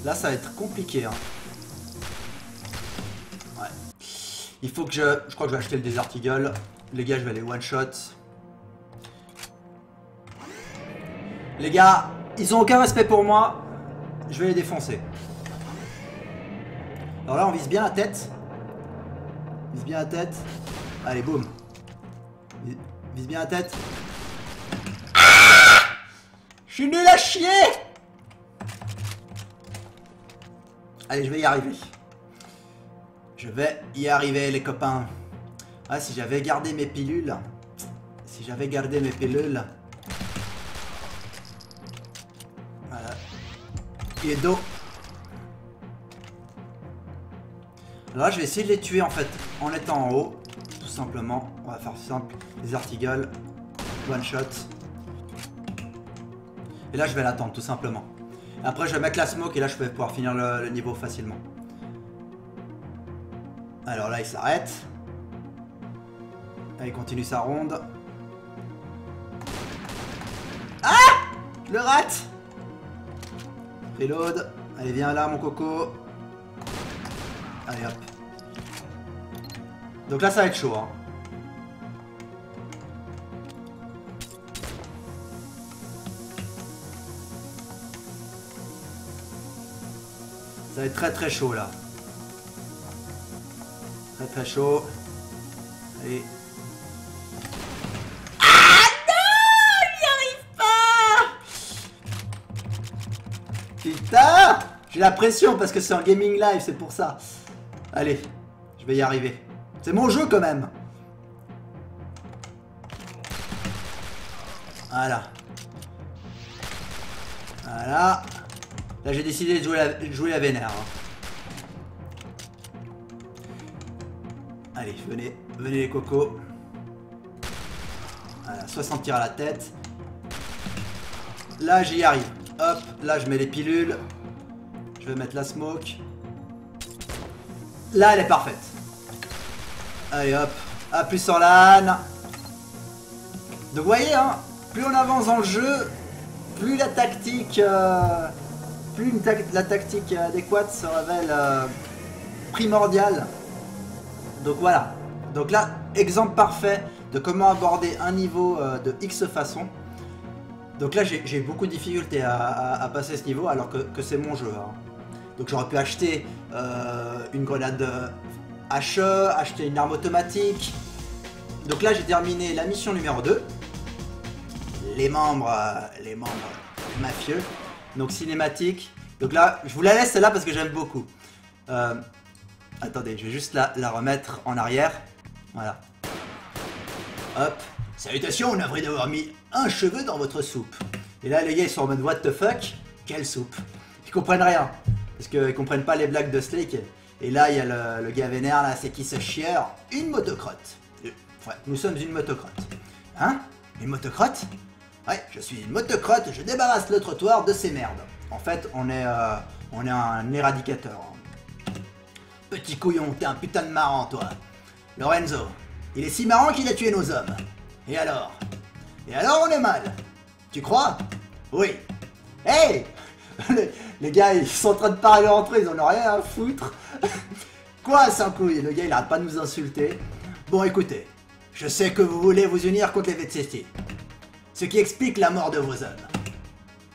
Là, ça va être compliqué. Hein. Ouais. Il faut que je crois que je vais acheter le Desert Eagle. Les gars, je vais les one-shot. Les gars, ils ont aucun respect pour moi. Je vais les défoncer. Alors là, on vise bien la tête. On vise bien la tête. Allez, boum. Vise bien la tête. Je suis nul à chier. Allez, je vais y arriver. Je vais y arriver, les copains. Ah, si j'avais gardé mes pilules. Si j'avais gardé mes pilules. Voilà. Et dos. Alors là, je vais essayer de les tuer en fait en étant en haut. Tout simplement. On va faire simple. Les artigles. One shot. Et là, je vais l'attendre tout simplement. Après, je vais mettre la smoke et là, je vais pouvoir finir le niveau facilement. Alors là, il s'arrête. Là, il continue sa ronde. Ah! Je le rate! Reload. Allez, viens là, mon coco. Allez, hop. Donc là, ça va être chaud, hein. Ça va être très très chaud, là. Très très chaud. Allez. Putain! J'ai la pression parce que c'est un gaming live, c'est pour ça. Allez, je vais y arriver. C'est mon jeu quand même. Voilà. Voilà. Là j'ai décidé de jouer la vénère. Allez, venez les cocos. Voilà, 60 tirs à la tête. Là j'y arrive. Hop, là je mets les pilules. Je vais mettre la smoke. Là elle est parfaite. Allez hop, à plus en LAN. Donc vous voyez, hein, plus on avance dans le jeu, plus la tactique, la tactique adéquate se révèle primordiale. Donc voilà. Donc là, exemple parfait de comment aborder un niveau de X façon. Donc là, j'ai beaucoup de difficultés à passer ce niveau alors que c'est mon jeu. Hein. Donc j'aurais pu acheter une grenade HE, acheter une arme automatique. Donc là, j'ai terminé la mission numéro 2. Les membres mafieux. Donc cinématique. Donc là, je vous la laisse celle-là parce que j'aime beaucoup. Attendez, je vais juste la remettre en arrière. Voilà. Hop. Salutations, on a vrai d'avoir mis un cheveu dans votre soupe. Et là, les gars, ils sont en mode what the fuck? Quelle soupe? Ils comprennent rien. Parce qu'ils comprennent pas les blagues de Slake. Et là, il y a le gars vénère, là, c'est qui ce chieur? Une motocrotte. Ouais, nous sommes une motocrotte. Hein? Une motocrotte? Ouais, je suis une motocrotte, je débarrasse le trottoir de ces merdes. En fait, on est un éradicateur. Petit couillon, t'es un putain de marrant, toi. Lorenzo, il est si marrant qu'il a tué nos hommes. Et alors? Et alors, on est mal. Tu crois? Oui. Hey! Les gars, ils sont en train de parler entre eux, ils en ont rien à foutre. Quoi, sans couille? Le gars, il arrête pas de nous insulter. Bon, écoutez, je sais que vous voulez vous unir contre les VTC. Ce qui explique la mort de vos hommes.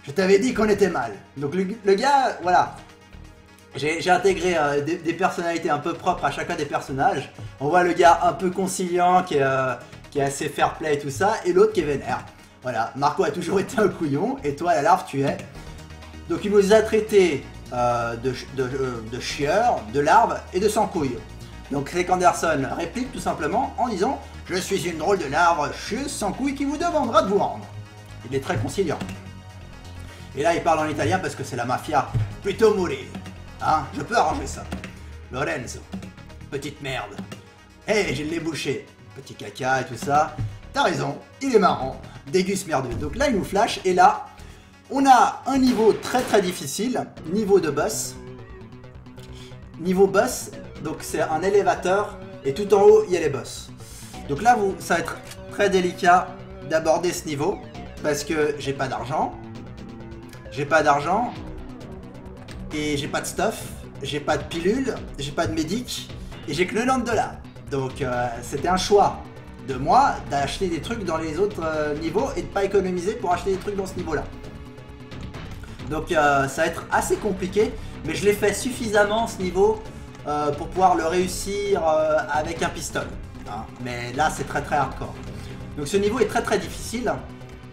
Je t'avais dit qu'on était mal. Donc le gars, voilà. J'ai intégré des personnalités un peu propres à chacun des personnages. On voit le gars un peu conciliant, qui est assez fair play et tout ça, et l'autre qui est vénère. Voilà, Marco a toujours été un couillon, et toi, la larve, tu es. Donc il nous a traités de chieurs, de larves et de sans-couilles. Donc Rick Anderson réplique tout simplement en disant « Je suis une drôle de larve chieuse sans couilles qui vous demandera de vous rendre ». Il est très conciliant. Et là il parle en italien parce que c'est la mafia. Plutôt mourir. Hein, je peux arranger ça. Lorenzo, petite merde. Hé, j'ai le nez bouché. Petit caca et tout ça. T'as raison, il est marrant. Déguste merdeux. Donc là il nous flash et là, on a un niveau très très difficile. Niveau de boss. Niveau boss, donc c'est un élévateur et tout en haut il y a les boss. Donc là ça va être très délicat d'aborder ce niveau parce que j'ai pas d'argent. J'ai pas d'argent. Et j'ai pas de stuff, j'ai pas de pilule, j'ai pas de médic, et j'ai que 90 $. Donc c'était un choix de moi d'acheter des trucs dans les autres niveaux et de pas économiser pour acheter des trucs dans ce niveau-là. Donc ça va être assez compliqué, mais je l'ai fait suffisamment ce niveau pour pouvoir le réussir avec un pistolet. Hein. Mais là c'est très très hardcore. Donc ce niveau est très très difficile.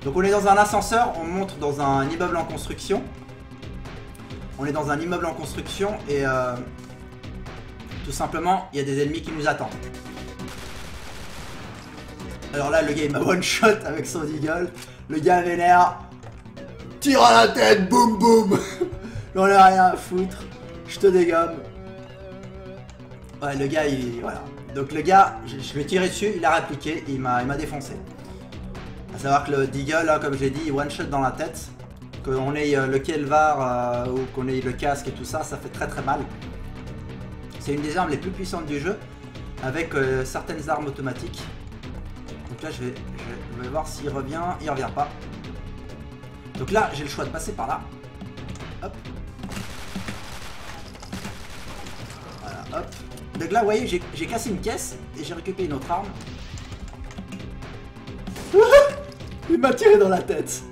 Donc on est dans un ascenseur, on monte dans un immeuble en construction. On est dans un immeuble en construction et tout simplement, il y a des ennemis qui nous attendent. Alors là, le gars il m'a one shot avec son deagle. Le gars vénère. Tire à la tête, boum boum. J'en ai rien à foutre. Je te dégomme. Ouais, le gars il... Voilà. Donc le gars, je lui ai tiré dessus, il a répliqué, il m'a défoncé. A savoir que le deagle, hein, comme je l'ai dit, il one shot dans la tête. Qu'on ait le Kelvar ou qu'on ait le casque et tout ça, ça fait très très mal. C'est une des armes les plus puissantes du jeu, avec certaines armes automatiques. Donc là je vais voir s'il revient, il revient pas. Donc là j'ai le choix de passer par là. Hop, Hop. Donc là, vous voyez, j'ai cassé une caisse et j'ai récupéré une autre arme. Il m'a tiré dans la tête.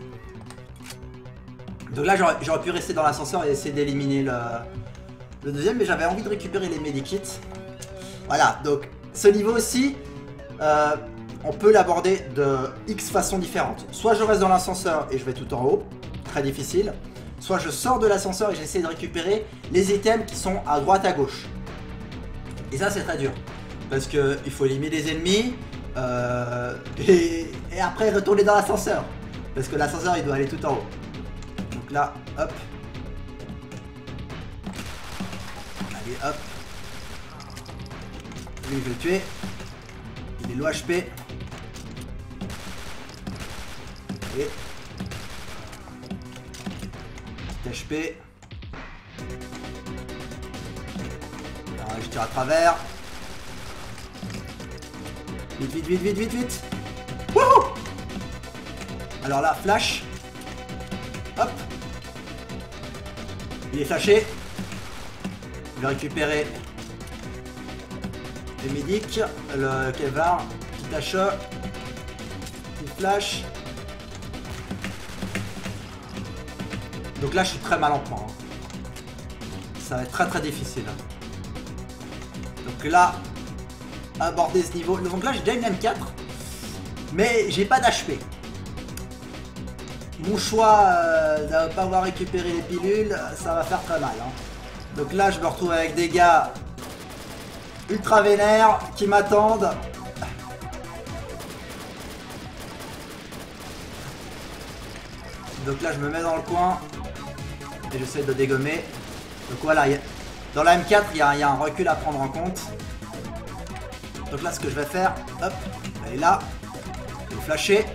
Donc là, j'aurais pu rester dans l'ascenseur et essayer d'éliminer le deuxième, mais j'avais envie de récupérer les medikits. Voilà, donc ce niveau aussi, on peut l'aborder de X façons différentes. Soit je reste dans l'ascenseur et je vais tout en haut, très difficile. Soit je sors de l'ascenseur et j'essaie de récupérer les items qui sont à droite à gauche. Et ça c'est très dur. Parce qu'il faut éliminer les ennemis et après retourner dans l'ascenseur. Parce que l'ascenseur il doit aller tout en haut. Donc là, hop. Allez, hop. Lui je vais le tuer. Il est low HP. Allez. HP. Alors, je tire à travers. Vite, vite, vite, vite, vite, vite. Wouhou! Alors là, flash. Hop. Il est flashé. Je vais récupérer les médics. Le Kevlar. Petit achat. Petit flash. Donc là je suis très mal en point. Ça va être très très difficile. Donc là, aborder ce niveau. Donc là j'ai déjà une M4. Mais j'ai pas d'HP. Mon choix de ne pas avoir récupéré les pilules, ça va faire très mal. Hein. Donc là je me retrouve avec des gars ultra vénères qui m'attendent. Donc là je me mets dans le coin. Et j'essaie de dégommer. Donc voilà, dans la M4, il y a un recul à prendre en compte. Donc là, ce que je vais faire, hop, elle est là. Je vais flasher.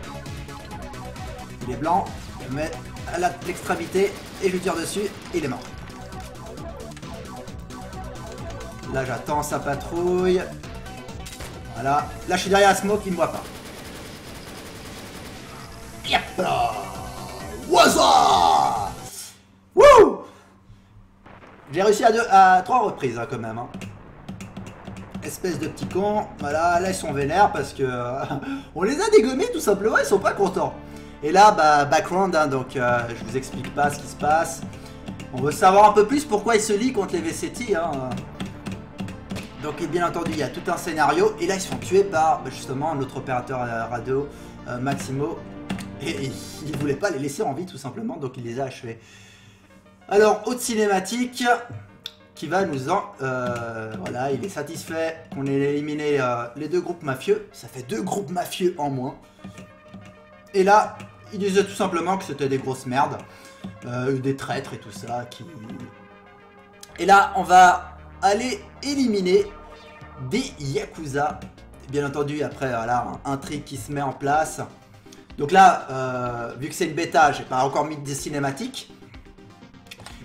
Il est blanc. Je le mets à l'extrémité et je lui tire dessus. Et il est mort. Là, j'attends sa patrouille. Voilà. Là, je suis derrière la smoke, il ne me voit pas. Yep. What's up? Wouh! J'ai réussi à 3 reprises hein, quand même. Hein. Espèce de petits cons. Voilà, là ils sont vénères parce que on les a dégommés tout simplement, ils sont pas contents. Et là, bah, background, hein, donc je vous explique pas ce qui se passe. On veut savoir un peu plus pourquoi ils se lient contre les VCT. Hein. Donc bien entendu, il y a tout un scénario. Et là, ils se font tuer par justement notre opérateur radio, Maximo. Et il ne voulait pas les laisser en vie tout simplement, donc il les a achevés. Alors, autre cinématique qui va nous en... voilà, il est satisfait qu'on ait éliminé les 2 groupes mafieux. Ça fait 2 groupes mafieux en moins. Et là, il disait tout simplement que c'était des grosses merdes. Des traîtres et tout ça. Et là, on va aller éliminer des Yakuza. Bien entendu, après, voilà, un trick qui se met en place. Donc là, vu que c'est une bêta, j'ai pas encore mis des cinématiques.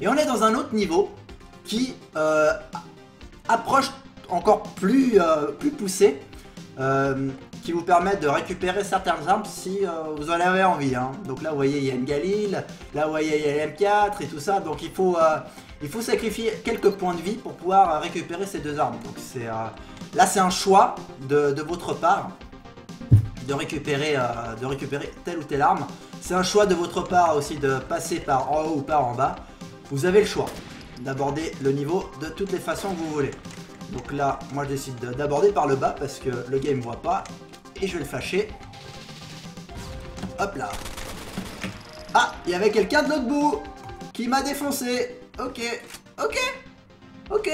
Et on est dans un autre niveau qui approche encore plus poussé, qui vous permet de récupérer certaines armes si vous en avez envie. Hein. Donc là, vous voyez, il y a une Galil, là, vous voyez, il y a l'M4 et tout ça. Donc il faut sacrifier quelques points de vie pour pouvoir récupérer ces 2 armes. Donc là, c'est un choix de votre part de récupérer telle ou telle arme. C'est un choix de votre part aussi de passer par en haut ou par en bas. Vous avez le choix d'aborder le niveau de toutes les façons que vous voulez. Donc là, moi je décide d'aborder par le bas parce que le gars il me voit pas. Et je vais le fâcher. Hop là. Ah, il y avait quelqu'un de l'autre bout qui m'a défoncé. Ok, ok, ok,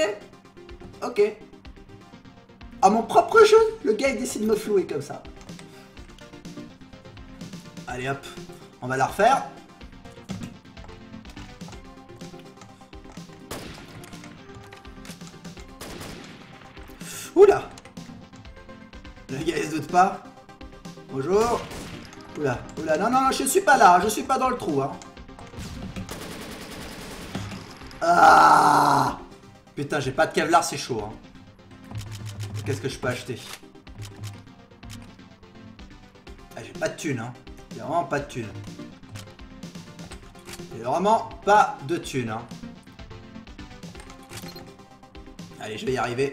ok. À mon propre jeu, le gars il décide de me flouer comme ça. Allez hop, on va la refaire. Oula! Le gars il se doute pas. Bonjour. Oula, oula, non, non, non, je suis pas là, je suis pas dans le trou. Hein. Ah! Putain, j'ai pas de Kevlar, c'est chaud. Hein. Qu'est-ce que je peux acheter? Ah, j'ai pas de thunes, hein. J'ai vraiment pas de thunes. J'ai vraiment pas de thunes, hein. Allez, je vais y arriver.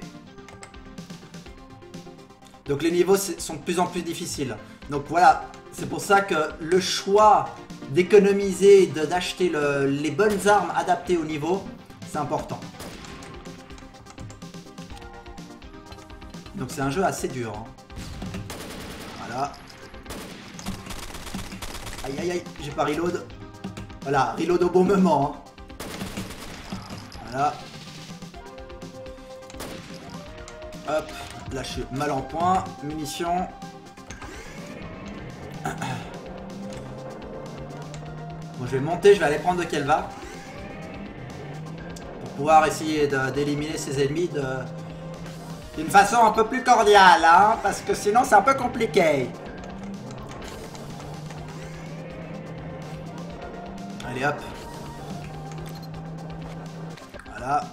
Donc les niveaux sont de plus en plus difficiles. Donc voilà, c'est pour ça que le choix d'économiser, d'acheter les bonnes armes adaptées au niveau, c'est important. Donc c'est un jeu assez dur. Hein. Voilà. Aïe aïe aïe, j'ai pas reload. Voilà, reload au bon moment. Hein. Voilà. Hop, là je suis mal en point. Munitions. Bon, je vais monter, je vais aller prendre de Kelva. Pour pouvoir essayer d'éliminer ces ennemis d'une façon un peu plus cordiale, hein, parce que sinon c'est un peu compliqué. Allez hop. Voilà.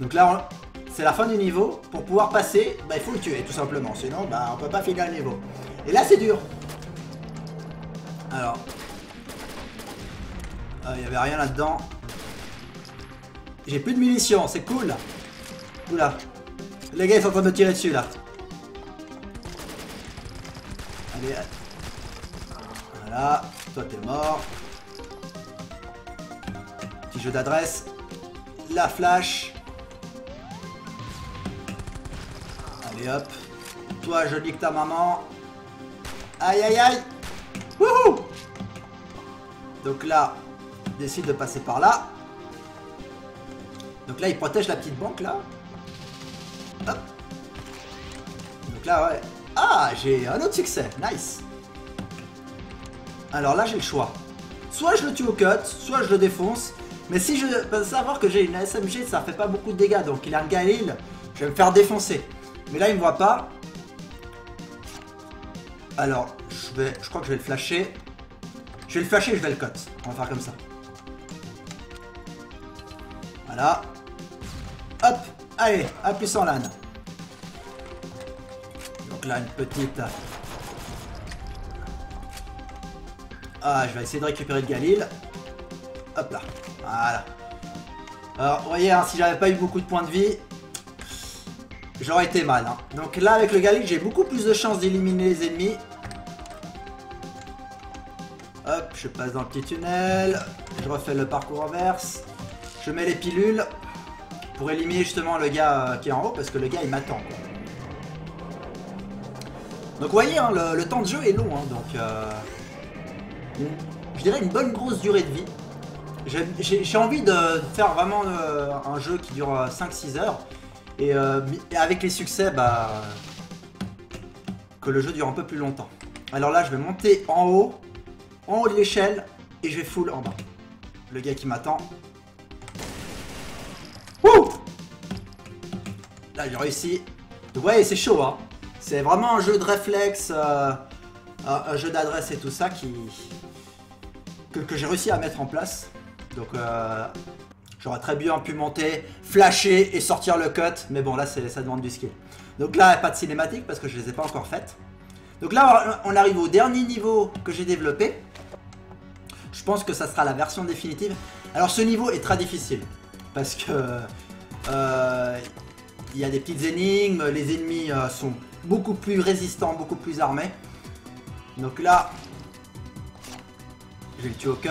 Donc là, c'est la fin du niveau. Pour pouvoir passer, bah, il faut le tuer tout simplement. Sinon, bah, on peut pas finir le niveau. Et là, c'est dur. Alors. Il n'y avait rien là-dedans. J'ai plus de munitions, c'est cool. Oula. Les gars, ils sont en train de me tirer dessus là. Allez. Voilà. Toi, t'es mort. Petit jeu d'adresse. La flash. Allez hop. Toi, je nique ta maman. Aïe aïe aïe. Wouhou. Donc là, décide de passer par là. Donc là, il protège la petite banque là. Hop. Donc là, ouais. Ah, j'ai un autre succès. Nice. Alors là, j'ai le choix. Soit je le tue au cut, soit je le défonce. Mais si je peux savoir que j'ai une SMG, ça fait pas beaucoup de dégâts. Donc il a un Galil, je vais me faire défoncer. Mais là, il me voit pas. Alors, je crois que je vais le flasher. Je vais le flasher et je vais le cut. On va faire comme ça. Voilà. Hop. Allez, appuie sans LAN. Donc là, une petite... Ah, je vais essayer de récupérer le Galil. Hop là. Voilà. Alors, vous voyez, hein, si j'avais pas eu beaucoup de points de vie, j'aurais été mal. Hein. Donc là, avec le Galil, j'ai beaucoup plus de chances d'éliminer les ennemis. Hop, je passe dans le petit tunnel. Je refais le parcours inverse. Je mets les pilules pour éliminer justement le gars qui est en haut, parce que le gars, il m'attend. Donc, vous voyez, hein, le temps de jeu est long. Hein, donc, je dirais une bonne grosse durée de vie. J'ai envie de faire vraiment un jeu qui dure 5-6 heures. Et avec les succès, bah, que le jeu dure un peu plus longtemps. Alors là, je vais monter en haut de l'échelle, et je vais full en bas. Le gars qui m'attend. Wouh! Là, j'ai réussi. Donc, ouais, c'est chaud, hein. C'est vraiment un jeu de réflexe, un jeu d'adresse et tout ça que j'ai réussi à mettre en place. Donc j'aurais très bien pu monter, flasher et sortir le cut. Mais bon, là, ça demande du skill. Donc là, pas de cinématique parce que je les ai pas encore faites. Donc là, on arrive au dernier niveau que j'ai développé. Je pense que ça sera la version définitive. Alors ce niveau est très difficile. Parce que il y a des petites énigmes. Les ennemis sont beaucoup plus résistants, beaucoup plus armés. Donc là, je vais le tuer au cut.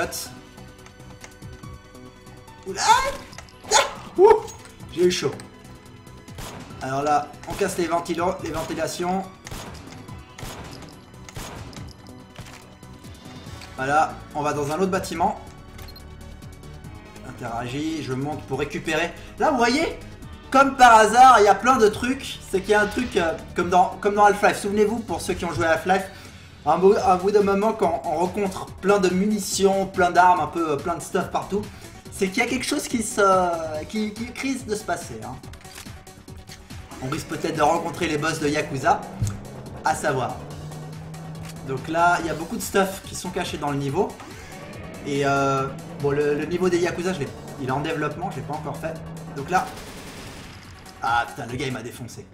Oula, j'ai eu chaud. Alors là, on casse les ventilations. Voilà, on va dans un autre bâtiment. Interagis, je monte pour récupérer. Là, vous voyez, comme par hasard, il y a plein de trucs. C'est qu'il y a un truc comme dans Half-Life. Souvenez-vous, pour ceux qui ont joué à Half-Life, à un bout d'un moment, quand on rencontre plein de munitions, plein d'armes, un peu plein de stuff partout, c'est qu'il y a quelque chose qui risque de se passer. Hein. On risque peut-être de rencontrer les boss de Yakuza, à savoir. Donc là, il y a beaucoup de stuff qui sont cachés dans le niveau. Et bon, le niveau des Yakuza, il est en développement, je l'ai pas encore fait. Donc là... Ah putain, le gars il m'a défoncé.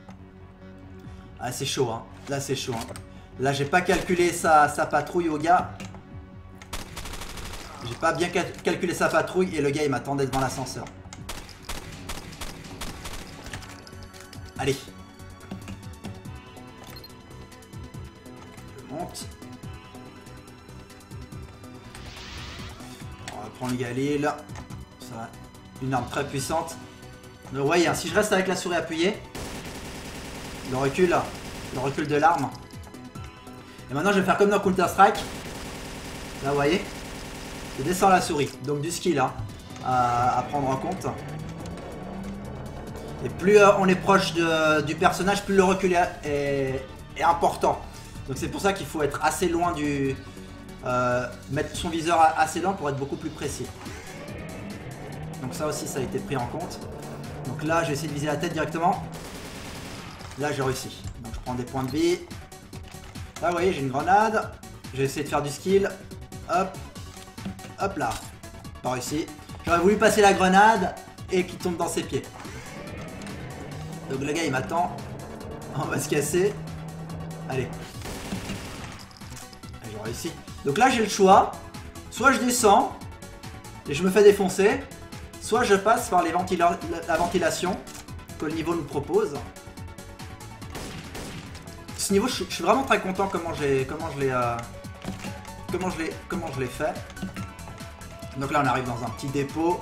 Ah c'est chaud, hein. Là c'est chaud. Hein. Là j'ai pas calculé sa patrouille au gars. J'ai pas bien calculé sa patrouille et le gars il m'attendait devant l'ascenseur. Allez. Je monte. On va prendre le Galil. Ça, une arme très puissante. Donc, vous voyez, hein, si je reste avec la souris appuyée, le recul de l'arme. Et maintenant, je vais faire comme dans Counter-Strike. Là, vous voyez, je descends la souris. Donc, du skill hein, à prendre en compte. Et plus on est proche du personnage, plus le recul est important. Donc, c'est pour ça qu'il faut être assez loin du... mettre son viseur assez loin pour être beaucoup plus précis. Donc, ça aussi, ça a été pris en compte. Donc là, j'ai essayé de viser la tête directement. Là, j'ai réussi. Donc, je prends des points de vie. Là, vous voyez, j'ai une grenade. J'ai essayé de faire du skill. Hop. Hop là. Pas réussi. J'aurais voulu passer la grenade et qu'il tombe dans ses pieds. Donc, le gars, il m'attend. On va se casser. Allez. J'ai réussi. Donc là, j'ai le choix. Soit je descends et je me fais défoncer. Soit je passe par la ventilation que le niveau nous propose. Ce niveau, je suis vraiment très content comment je l'ai fait. Donc là, on arrive dans un petit dépôt.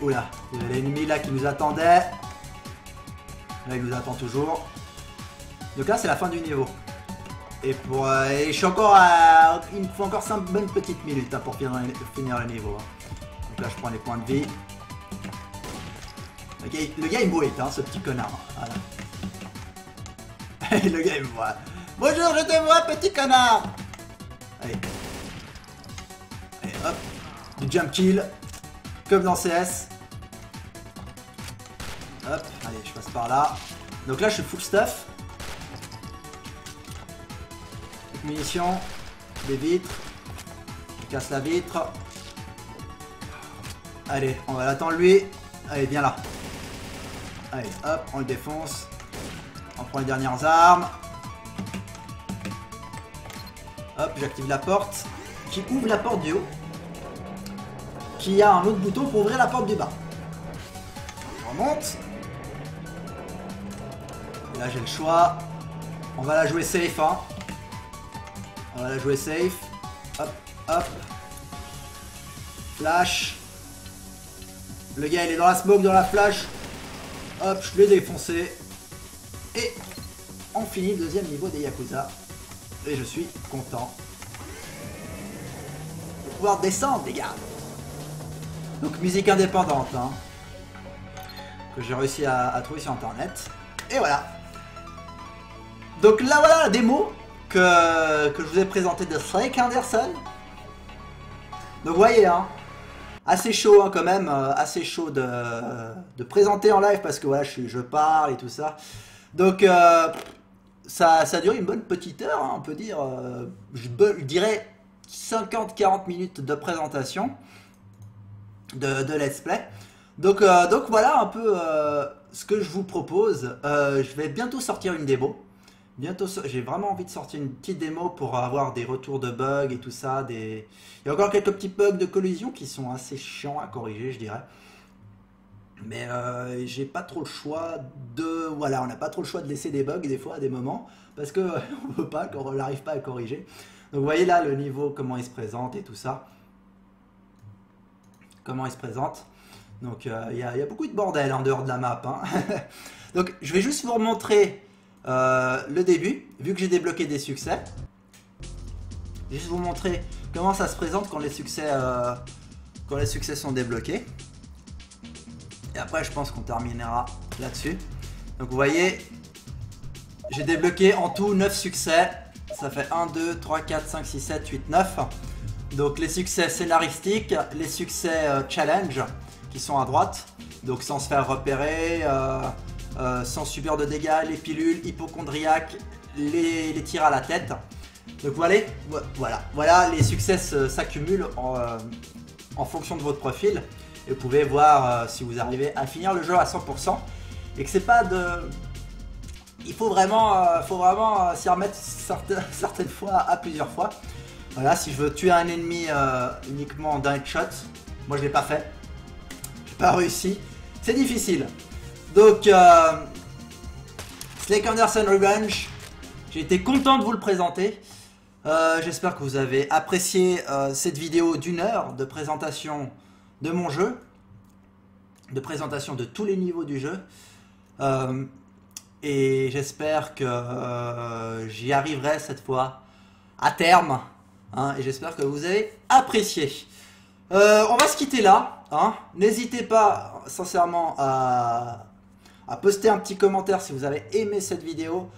Oula, il y avait l'ennemi là qui nous attendait. Là, il nous attend toujours. Donc là, c'est la fin du niveau. Et je suis encore il me faut encore 5 bonnes petites minutes hein, pour finir le niveau. Hein. Donc là, je prends les points de vie. Le gars, il me voit, hein, ce petit connard. Voilà. Le gars, il me voit. Bonjour, je te vois, petit connard. Allez. Allez, hop. Du jump kill. Comme dans CS. Hop. Allez, je passe par là. Donc là, je suis full stuff. Munitions. Des vitres. Je casse la vitre. Allez, on va l'attendre lui. Allez, viens là. Allez, hop, on le défonce. On prend les dernières armes. Hop, j'active la porte. Qui ouvre la porte du haut. Qui a un autre bouton pour ouvrir la porte du bas. On remonte. Et là, j'ai le choix. On va la jouer safe, hein. On va la jouer safe. Hop, hop. Flash. Le gars il est dans la smoke, dans la flash. Hop, je l'ai défoncé. Et on finit le deuxième niveau des Yakuza. Et je suis content de pouvoir descendre les gars. Donc musique indépendante hein, que j'ai réussi à trouver sur internet. Et voilà. Donc là voilà la démo que je vous ai présentée de Snake Anderson. Donc vous voyez hein, assez chaud hein, quand même, assez chaud de présenter en live parce que voilà, je parle et tout ça. Donc ça a duré une bonne petite heure, hein, on peut dire, je dirais 50-40 minutes de présentation de let's play. Donc voilà un peu ce que je vous propose. Je vais bientôt sortir une démo. Bientôt, j'ai vraiment envie de sortir une petite démo pour avoir des retours de bugs et tout ça. Il y a encore quelques petits bugs de collision qui sont assez chiants à corriger, je dirais. Mais j'ai pas trop le choix de... Voilà, on n'a pas trop le choix de laisser des bugs des fois à des moments. Parce que on veut pas, qu'on n'arrive pas à corriger. Donc vous voyez là le niveau, comment il se présente et tout ça. Comment il se présente. Donc il y a beaucoup de bordel en dehors de la map. Hein. Donc je vais juste vous remontrer... le début, vu que j'ai débloqué des succès. Juste vous montrer comment ça se présente quand les succès sont débloqués. Et après je pense qu'on terminera là-dessus. Donc vous voyez, j'ai débloqué en tout 9 succès. Ça fait 1, 2, 3, 4, 5, 6, 7, 8, 9. Donc les succès scénaristiques, les succès challenge qui sont à droite. Donc sans se faire repérer, sans subir de dégâts, les pilules, hypochondriaques, les tirs à la tête. Donc voilà, les succès s'accumulent en fonction de votre profil. Et vous pouvez voir si vous arrivez à finir le jeu à 100%. Et que c'est pas de... Il faut vraiment s'y remettre certaines fois, à plusieurs fois. Voilà, si je veux tuer un ennemi uniquement d'un headshot, moi je l'ai pas fait. J'ai pas réussi. C'est difficile. Donc, Slake Anderson Revenge, j'ai été content de vous le présenter. J'espère que vous avez apprécié cette vidéo d'1 heure de présentation de mon jeu, de présentation de tous les niveaux du jeu. Et j'espère que j'y arriverai cette fois à terme. Hein, et j'espère que vous avez apprécié. On va se quitter là. Hein. N'hésitez pas sincèrement à poster un petit commentaire si vous avez aimé cette vidéo.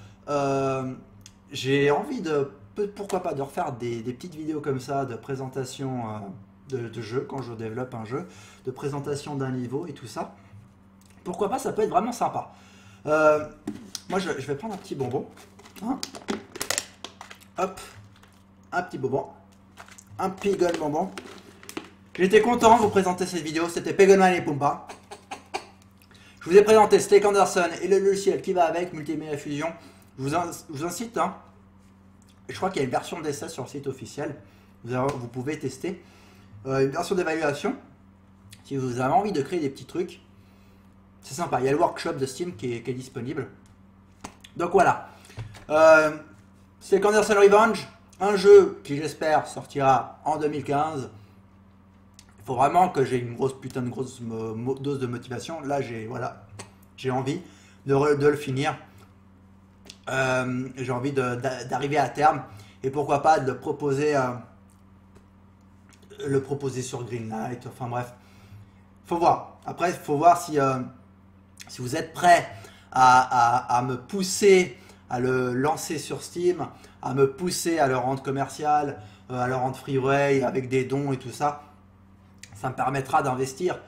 J'ai envie de, pourquoi pas, de refaire des petites vidéos comme ça de présentation de jeu quand je développe un jeu, de présentation d'un niveau et tout ça. Pourquoi pas, ça peut être vraiment sympa. Moi je vais prendre un petit bonbon. Hein. Hop, un petit bonbon. Un Pegon bonbon. J'étais content de vous présenter cette vidéo, c'était Pegonman et Pumba. Je vous ai présenté Slake Anderson et le logiciel qui va avec, Multimedia Fusion. Je vous incite, hein, je crois qu'il y a une version d'essai sur le site officiel. Vous pouvez tester une version d'évaluation. Si vous avez envie de créer des petits trucs, c'est sympa. Il y a le workshop de Steam qui est disponible. Donc voilà. Slake Anderson Revenge, un jeu qui j'espère sortira en 2015. Il faut vraiment que j'ai une putain de grosse dose de motivation. Là, j'ai envie de le finir. J'ai envie d'arriver à terme. Et pourquoi pas de le proposer sur Greenlight. Enfin bref, faut voir. Après, il faut voir si vous êtes prêt à me pousser à le lancer sur Steam, à me pousser à le rendre commercial, à le rendre freeway avec des dons et tout ça. Ça me permettra d'investir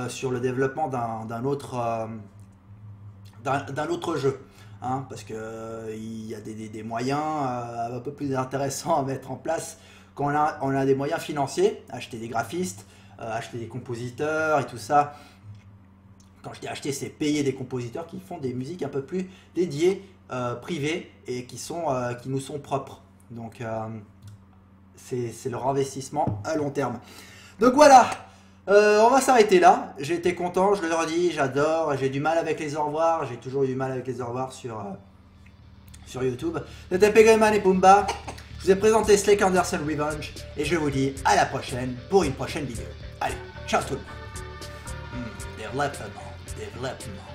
sur le développement d'un autre jeu. Hein, parce qu'il y a des moyens un peu plus intéressants à mettre en place quand on a des moyens financiers, acheter des graphistes, acheter des compositeurs et tout ça. Quand je dis acheter, c'est payer des compositeurs qui font des musiques un peu plus dédiées, privées et qui nous sont propres. Donc c'est leur investissement à long terme. Donc voilà, on va s'arrêter là. J'ai été content, je le redis, j'adore. J'ai du mal avec les au revoir. J'ai toujours eu du mal avec les au revoir sur YouTube. C'était Pegonman et Pumba. Je vous ai présenté Slake Anderson Revenge. Et je vous dis à la prochaine pour une prochaine vidéo. Allez, ciao tout le monde. Développement.